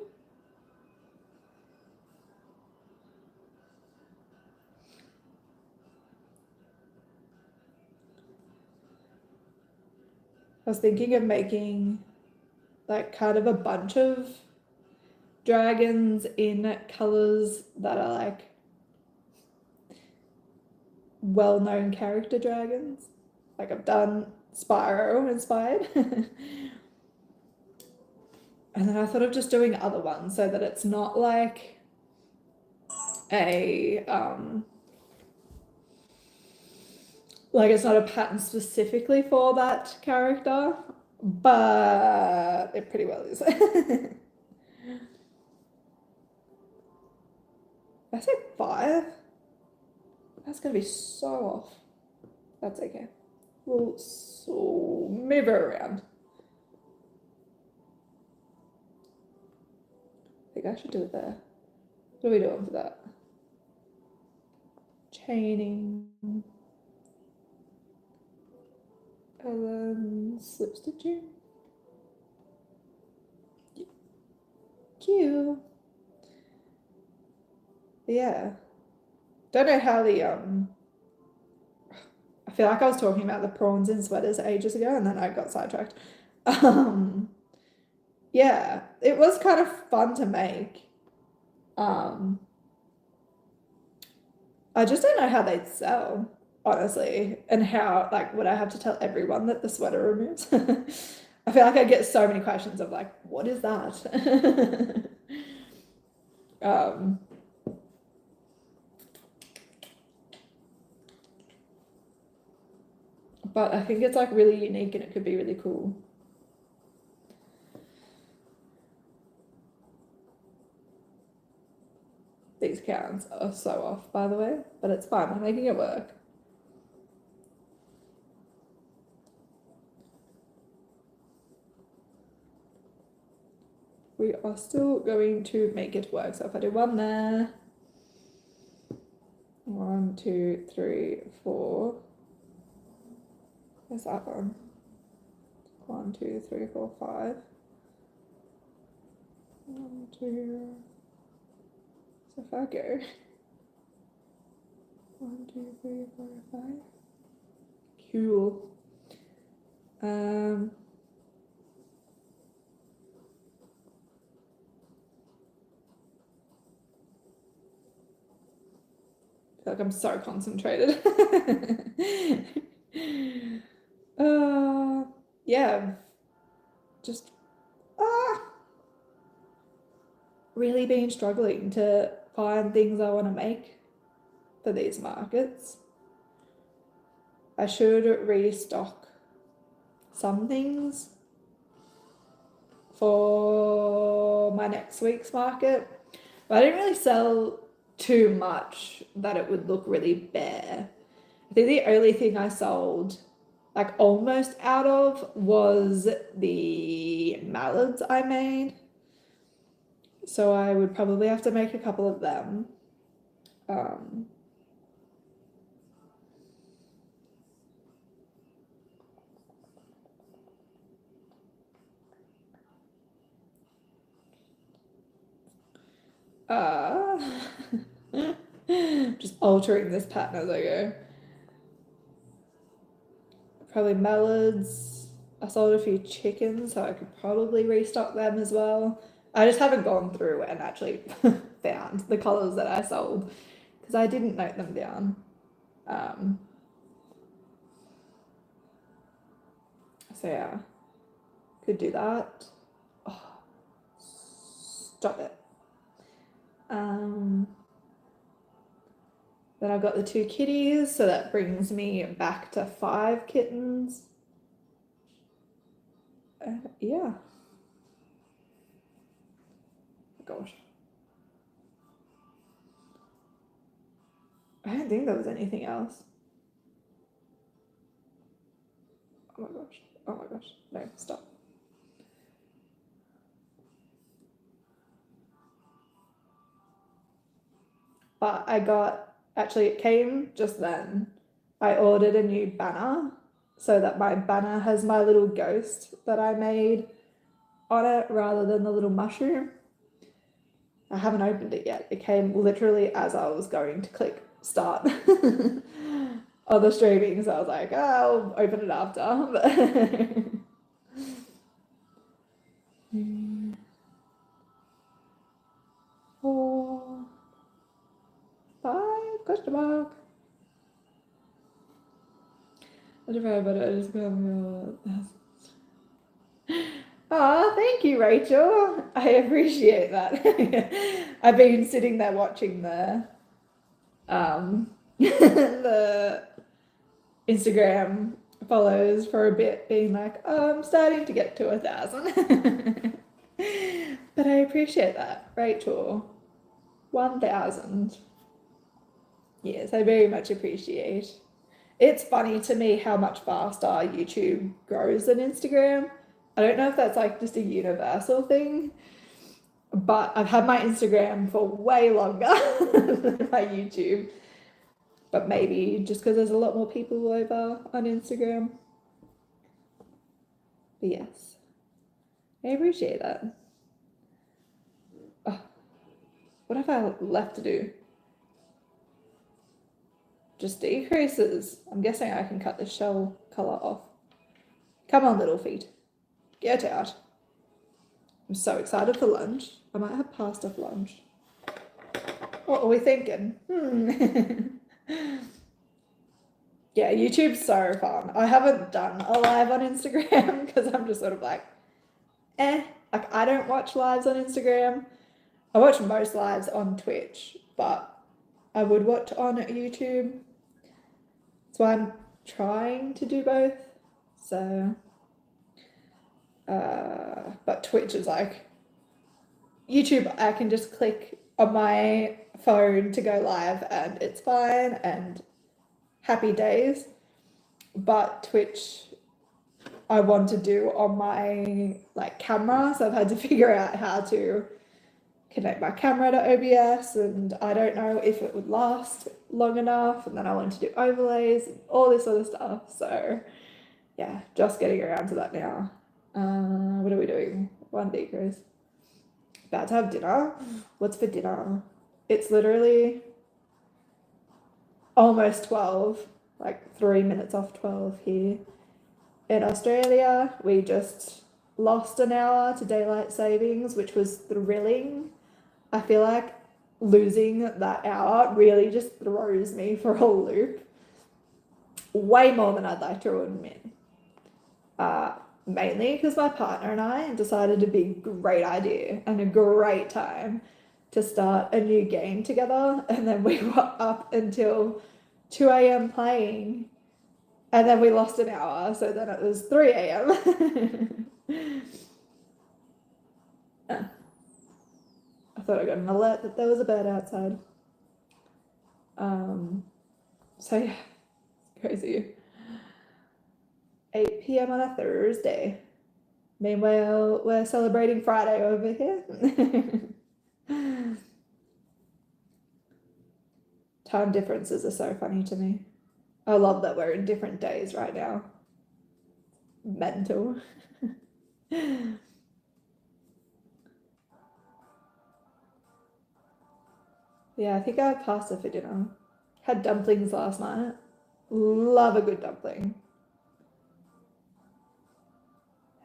I was thinking of making like kind of a bunch of dragons in colors that are like well-known character dragons. Like I've done Spyro inspired. And then I thought of just doing other ones so that it's not like a like it's not a pattern specifically for that character, but it pretty well is. I say 5. That's gonna be so off. That's okay. We'll move her around. I think I should do it there. What are we doing for that? Chaining. And then slip stitching. Cute. Yeah. Don't know how the I feel like I was talking about the prawns and sweaters ages ago and then I got sidetracked. Yeah, it was kind of fun to make. I just don't know how they'd sell, honestly, and how, like, would I have to tell everyone that the sweater removes? I feel like I get so many questions of like, what is that? But I think it's like really unique and it could be really cool. These counts are so off, by the way, but it's fine. I'm making it work. we are still going to make it work. So if I do one there, 1, 2, 3, 4. Where's that one? 1, 2, 3, 4, 5. 1, 2. So if I go 1, 2, 3, 4, 5. Cool. I feel like I'm so concentrated. Yeah, just really been struggling to find things I want to make for these markets. I should restock some things for my next week's market, but I didn't really sell too much that it would look really bare. I think the only thing I sold like almost out of was the mallards I made. So I would probably have to make a couple of them. Just altering this pattern as I go. Probably mallards. I sold a few chickens, so I could probably restock them as well. I just haven't gone through and actually found the colours that I sold because I didn't note them down. So yeah, could do that. Oh, stop it. Then I've got the 2 kitties, so that brings me back to 5 kittens. Yeah. Gosh. I don't think there was anything else. Oh my gosh. Oh my gosh. No, stop. But I got, actually it came just then. I ordered a new banner so that my banner has my little ghost that I made on it rather than the little mushroom. I haven't opened it yet. It came literally as I was going to click start on the streaming, so I was like, oh, I'll open it after. 4, 5, question mark. I just oh, thank you, Rachel. I appreciate that. I've been sitting there watching the the Instagram follows for a bit, being like, oh, I'm starting to get to 1,000. But I appreciate that, Rachel. 1,000. Yes, I very much appreciate. It's funny to me how much faster YouTube grows than Instagram. I don't know if that's like just a universal thing, but I've had my Instagram for way longer than my YouTube. But maybe just because there's a lot more people over on Instagram. But yes, I appreciate that. Oh, what have I left to do? Just decreases. I'm guessing I can cut the shell color off. Come on, little feet. Get out. I'm so excited for lunch. I might have pasta for lunch. What are we thinking? Yeah, YouTube's so fun. I haven't done a live on Instagram because I'm just sort of like, like I don't watch lives on Instagram. I watch most lives on Twitch, but I would watch on YouTube. So I'm trying to do both. So, but Twitch is like, YouTube, I can just click on my phone to go live and it's fine and happy days. But Twitch, I want to do on my like camera. So I've had to figure out how to connect my camera to OBS, and I don't know if it would last long enough. And then I want to do overlays and all this other stuff. So yeah, just getting around to that now. What are we doing? One decrease. About to have dinner. What's for dinner? It's literally almost 12, like 3 minutes off 12 here in Australia. We just lost an hour to daylight savings, which was thrilling. I feel like losing that hour really just throws me for a loop. Way more than I'd like to admit. Mainly because my partner and I decided it'd be a great idea and a great time to start a new game together, and then we were up until 2 a.m. playing, and then we lost an hour, so then it was 3 a.m. I thought I got an alert that there was a bird outside. So yeah, crazy. 8 p.m. on a Thursday. Meanwhile, we're celebrating Friday over here. Time differences are so funny to me. I love that we're in different days right now. Mental. Yeah, I think I had pasta for dinner. Had dumplings last night. Love a good dumpling.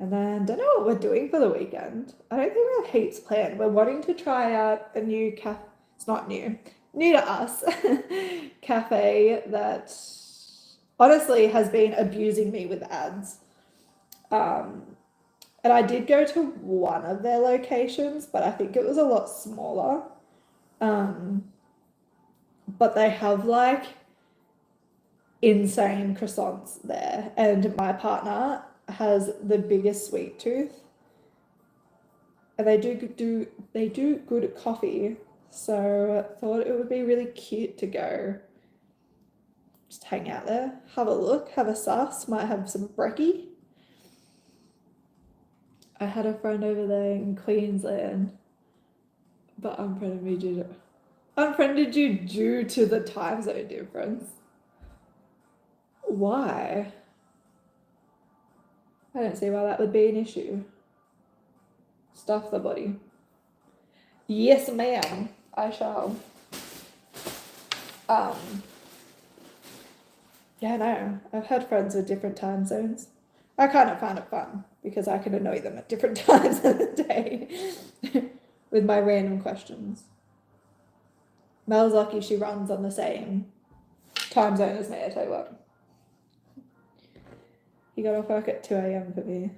And then don't know what we're doing for the weekend. I don't think we have heaps planned. We're wanting to try out a new cafe. It's not new to us. Cafe that honestly has been abusing me with ads. And I did go to one of their locations, but I think it was a lot smaller. But they have like insane croissants there, and my partner has the biggest sweet tooth, and they do good coffee, so I thought it would be really cute to go just hang out there, have a look, have a suss, might have some brekkie. I had a friend over there in Queensland, but unfriended you due to the time zone difference. Why? I don't see why that would be an issue. Stuff the body. Yes, ma'am. I shall. Yeah, no. I've had friends with different time zones. I kind of find it fun because I can annoy them at different times of the day with my random questions. Mel's lucky she runs on the same time zone as me, I tell you what. He got off work at 2 a.m. for me.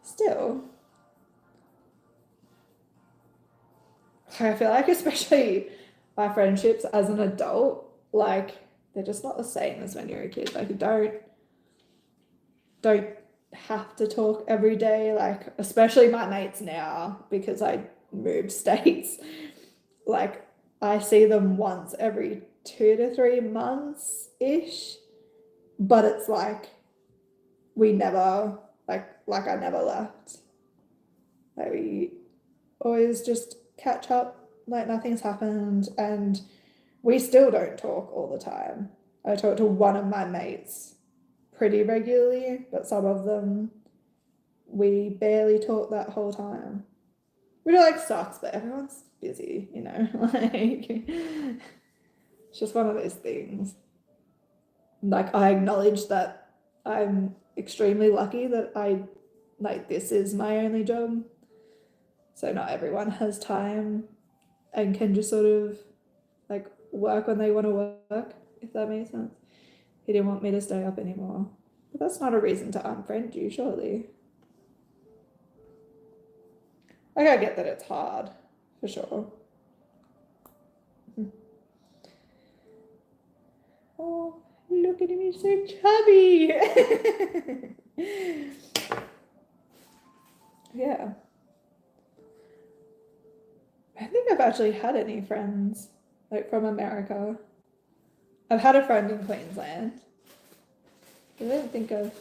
Still, I feel like especially my friendships as an adult, like they're just not the same as when you're a kid. Like you don't have to talk every day. Like especially my mates now, because I moved states. Like I see them once every 2 to 3 months ish, but it's like we never like I never left. Like we always just catch up like nothing's happened, and we still don't talk all the time. I talk to one of my mates pretty regularly, but some of them we barely talk that whole time. Which like sucks, but everyone's busy, you know. Like it's just one of those things. Like I acknowledge that I'm extremely lucky that this is my only job. So not everyone has time and can just sort of like work when they want to work, if that makes sense. He didn't want me to stay up anymore. But that's not a reason to unfriend you, surely. Like I get that it's hard, for sure. Oh, look at me, so chubby. Yeah. I don't think I've actually had any friends like from America. I've had a friend in Queensland. I don't think I've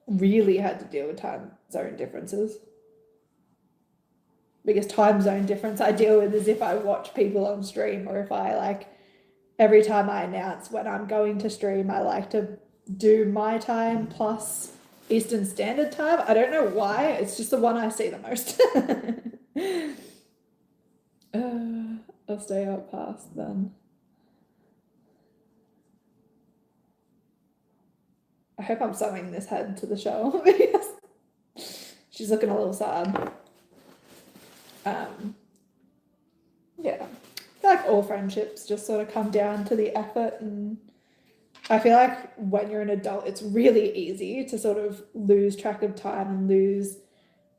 really had to deal with time zone differences. Biggest time zone difference I deal with is if I watch people on stream, or if I like, every time I announce when I'm going to stream, I like to do my time plus Eastern Standard Time. I don't know why, it's just the one I see the most. I'll stay up past then. I hope I'm sewing this head to the shell because she's looking a little sad. Yeah, like all friendships just sort of come down to the effort, and I feel like when you're an adult, it's really easy to sort of lose track of time and lose,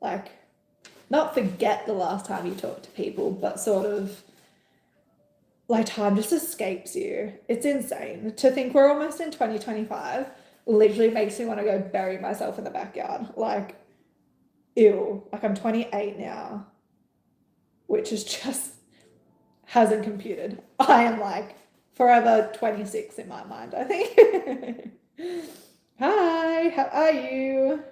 like, not forget the last time you talked to people, but sort of like time just escapes you. It's insane to think we're almost in 2025. Literally makes me want to go bury myself in the backyard. Like, ew. Like, I'm 28 now, which is just hasn't computed. I am like forever 26 in my mind, I think. Hi, how are you?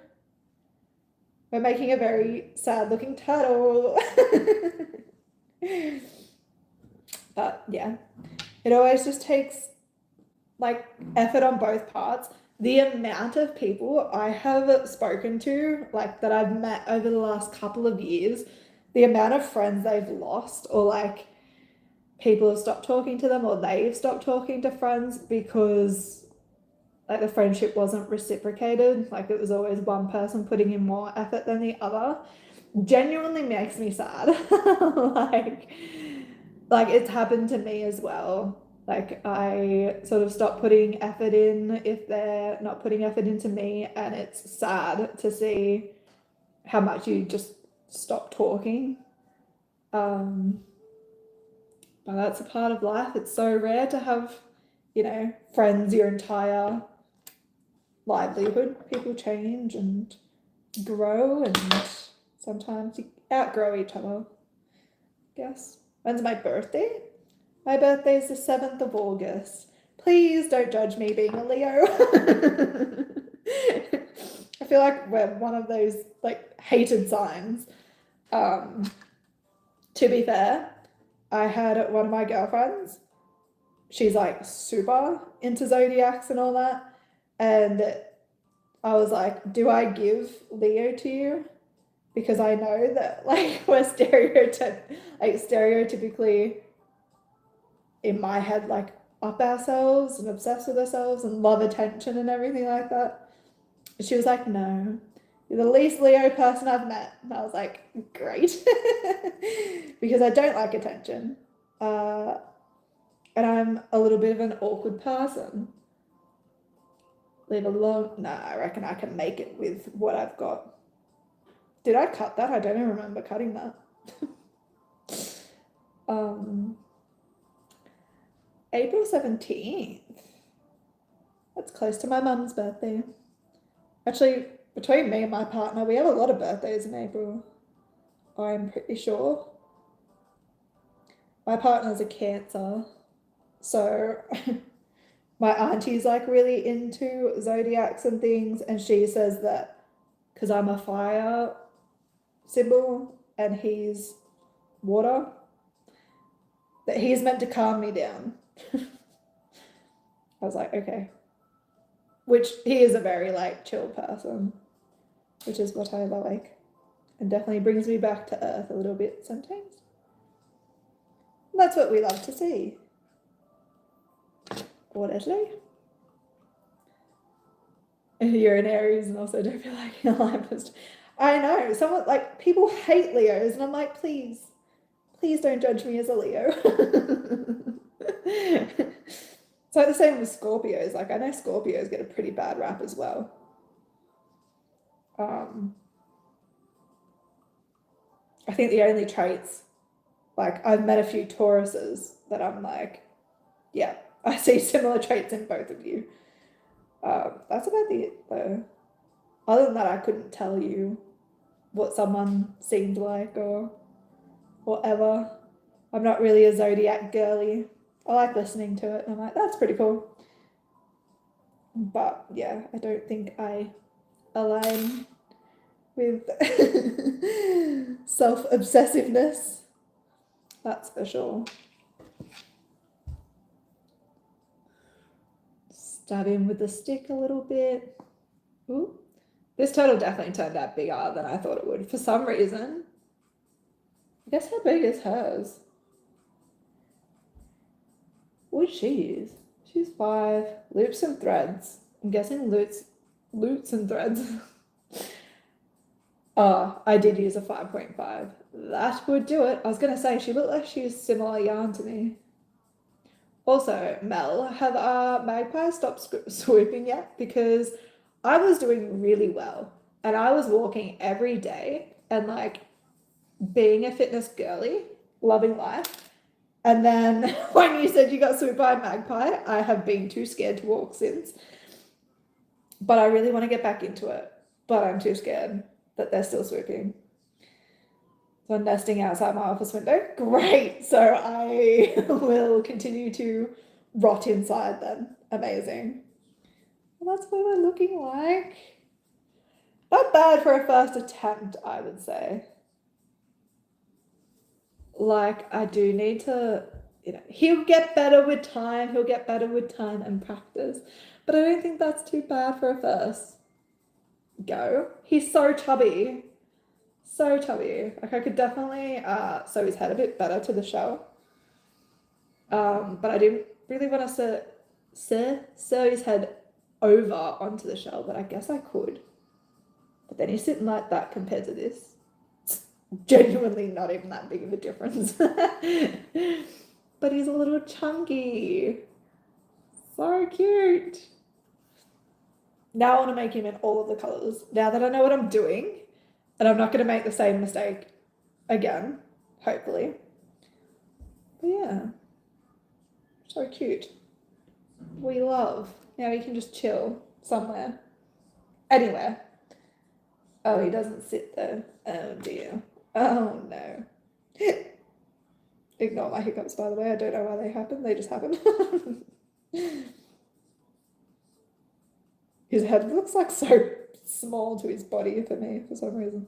We're making a very sad looking turtle. But yeah, it always just takes like effort on both parts. The amount of people I have spoken to, like that I've met over the last couple of years, the amount of friends they've lost, or like people have stopped talking to them, or they've stopped talking to friends because like the friendship wasn't reciprocated. Like it was always one person putting in more effort than the other. Genuinely makes me sad. like it's happened to me as well. Like I sort of stop putting effort in if they're not putting effort into me, and it's sad to see how much you just stop talking. But that's a part of life. It's so rare to have, you know, friends your entire livelihood. People change and grow, and sometimes you outgrow each other, I guess. When's my birthday? My birthday is the 7th of August. Please don't judge me being a Leo. I feel like we're one of those like hated signs. To be fair, I had one of my girlfriends, she's like super into zodiacs and all that, and I was like, do I give Leo to you? Because I know that like we're stereotypically in my head, like up ourselves and obsessed with ourselves and love attention and everything like that. And she was like, no, you're the least Leo person I've met. And I was like, great. Because I don't like attention. And I'm a little bit of an awkward person. Leave alone. Nah, I reckon I can make it with what I've got. Did I cut that? I don't even remember cutting that. April 17th. That's close to my mum's birthday. Actually, between me and my partner, we have a lot of birthdays in April. I'm pretty sure. My partner's a Cancer, so my auntie's like really into zodiacs and things, and she says that because I'm a fire symbol and he's water, that he's meant to calm me down. I was like, okay. Which he is a very like chill person, which is what I like, and definitely brings me back to earth a little bit sometimes. And that's what we love to see. What, Ashley? You're an Aries and also don't feel like you're a Lionist. I know, someone like people hate Leos, and I'm like, please don't judge me as a Leo. It's like the same with Scorpios. Like I know Scorpios get a pretty bad rap as well. I think the only traits, like I've met a few Tauruses that I'm like, yeah, I see similar traits in both of you. That's about it though. Other than that, I couldn't tell you what someone seemed like or whatever. I'm not really a zodiac girly. I like listening to it, and I'm like, that's pretty cool. But yeah, I don't think I align with self-obsessiveness. That's for sure. Stab in with the stick a little bit. Ooh. This turtle definitely turned out bigger than I thought it would for some reason. I guess how big is hers? What is she? She's 5. Loops and threads. I'm guessing loops and threads. Oh, I did use a 5.5. That would do it. I was going to say, she looked like she used similar yarn to me. Also, Mel, have our magpies stopped swooping yet? Because I was doing really well and I was walking every day and like being a fitness girly, loving life. And then when you said you got swooped by a magpie, I have been too scared to walk since. But I really want to get back into it. But I'm too scared that they're still swooping. So I'm nesting outside my office window. Great. So I will continue to rot inside then. Amazing. Well, that's what we're looking like. Not bad for a first attempt, I would say. Like, I do need to, he'll get better with time. He'll get better with time and practice. But I don't think that's too bad for a first go. He's so chubby. So chubby. Like, I could definitely sew his head a bit better to the shell. But I didn't really want to sew his head over onto the shell, but I guess I could. But then he's sitting like that compared to this. It's genuinely not even that big of a difference. But he's a little chunky. So cute. Now I want to make him in all of the colours. Now that I know what I'm doing, and I'm not going to make the same mistake again, hopefully. But yeah. So cute. We love. Now he can just chill somewhere. Anywhere. Oh, he doesn't sit there. Oh dear. Oh no. Ignore my hiccups, by the way. I don't know why they happen. They just happen. His head looks like so small to his body for me for some reason.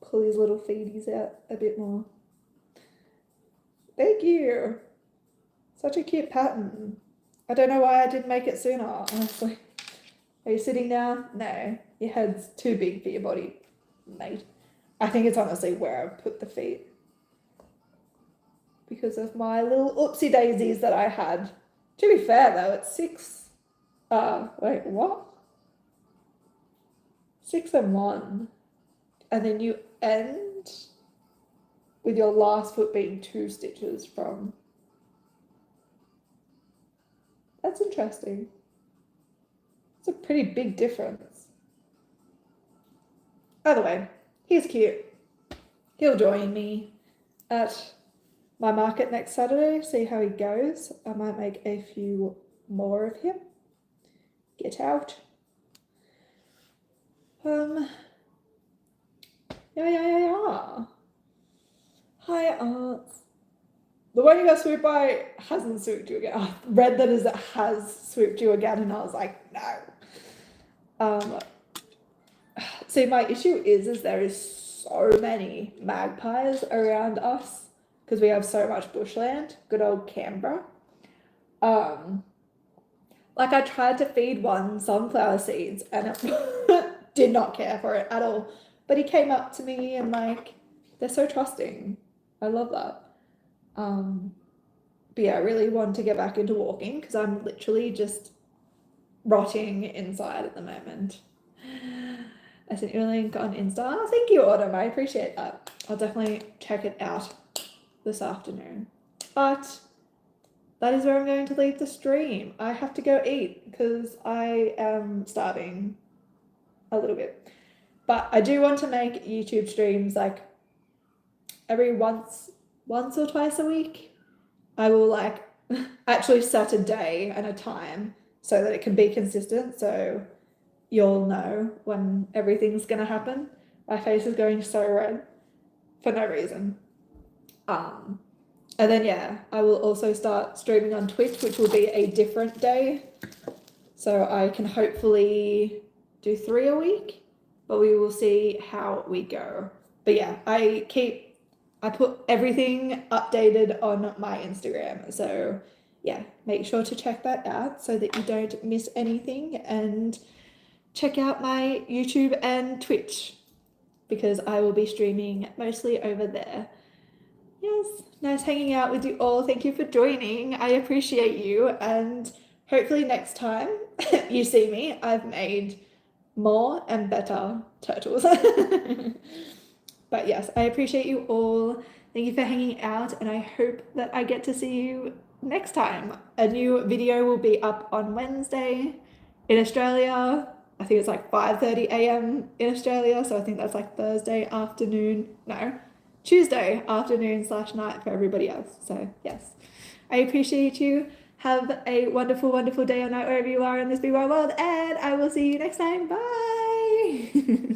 Pull his little feeties out a bit more. Thank you. Such a cute pattern. I don't know why I didn't make it sooner, honestly. Are you sitting down? No. Your head's too big for your body, mate. I think it's honestly where I put the feet. Because of my little oopsie daisies that I had. To be fair though, it's 6. Wait, what? 6 and 1. And then you end with your last foot being 2 stitches from. That's interesting. It's a pretty big difference. Either way, he's cute. He'll join me at my market next Saturday, see how he goes. I might make a few more of him. Get out. Yeah. Hi, Arts. The one you got swooped by hasn't swooped you again. I read that as it has swooped you again, and I was like, no. See, my issue is there is so many magpies around us because we have so much bushland. Good old Canberra. Like I tried to feed one sunflower seeds and it did not care for it at all. But he came up to me and like, they're so trusting. I love that. But yeah, I really want to get back into walking because I'm literally just rotting inside at the moment. I sent you a link on Insta. Oh, thank you, Autumn. I appreciate that. I'll definitely check it out this afternoon. But that is where I'm going to leave the stream. I have to go eat because I am starving a little bit. But I do want to make YouTube streams like every once or twice a week. I will like actually set a day and a time so that it can be consistent. So you'll know when everything's going to happen. My face is going so red for no reason. And then yeah, I will also start streaming on Twitch, which will be a different day. So I can hopefully do 3 a week, but we will see how we go. But yeah, I put everything updated on my Instagram. So yeah, make sure to check that out so that you don't miss anything, and check out my YouTube and Twitch because I will be streaming mostly over there. Yes, nice hanging out with you all. Thank you for joining. I appreciate you, and hopefully next time you see me, I've made more and better turtles. But yes, I appreciate you all. Thank you for hanging out, and I hope that I get to see you next time. A new video will be up on Wednesday in Australia. I think it's like 5:30 a.m. in Australia, so I think that's like Thursday afternoon. No, Tuesday afternoon / night for everybody else. So yes, I appreciate you. Have a wonderful, wonderful day or night wherever you are in this big wide world, and I will see you next time. Bye.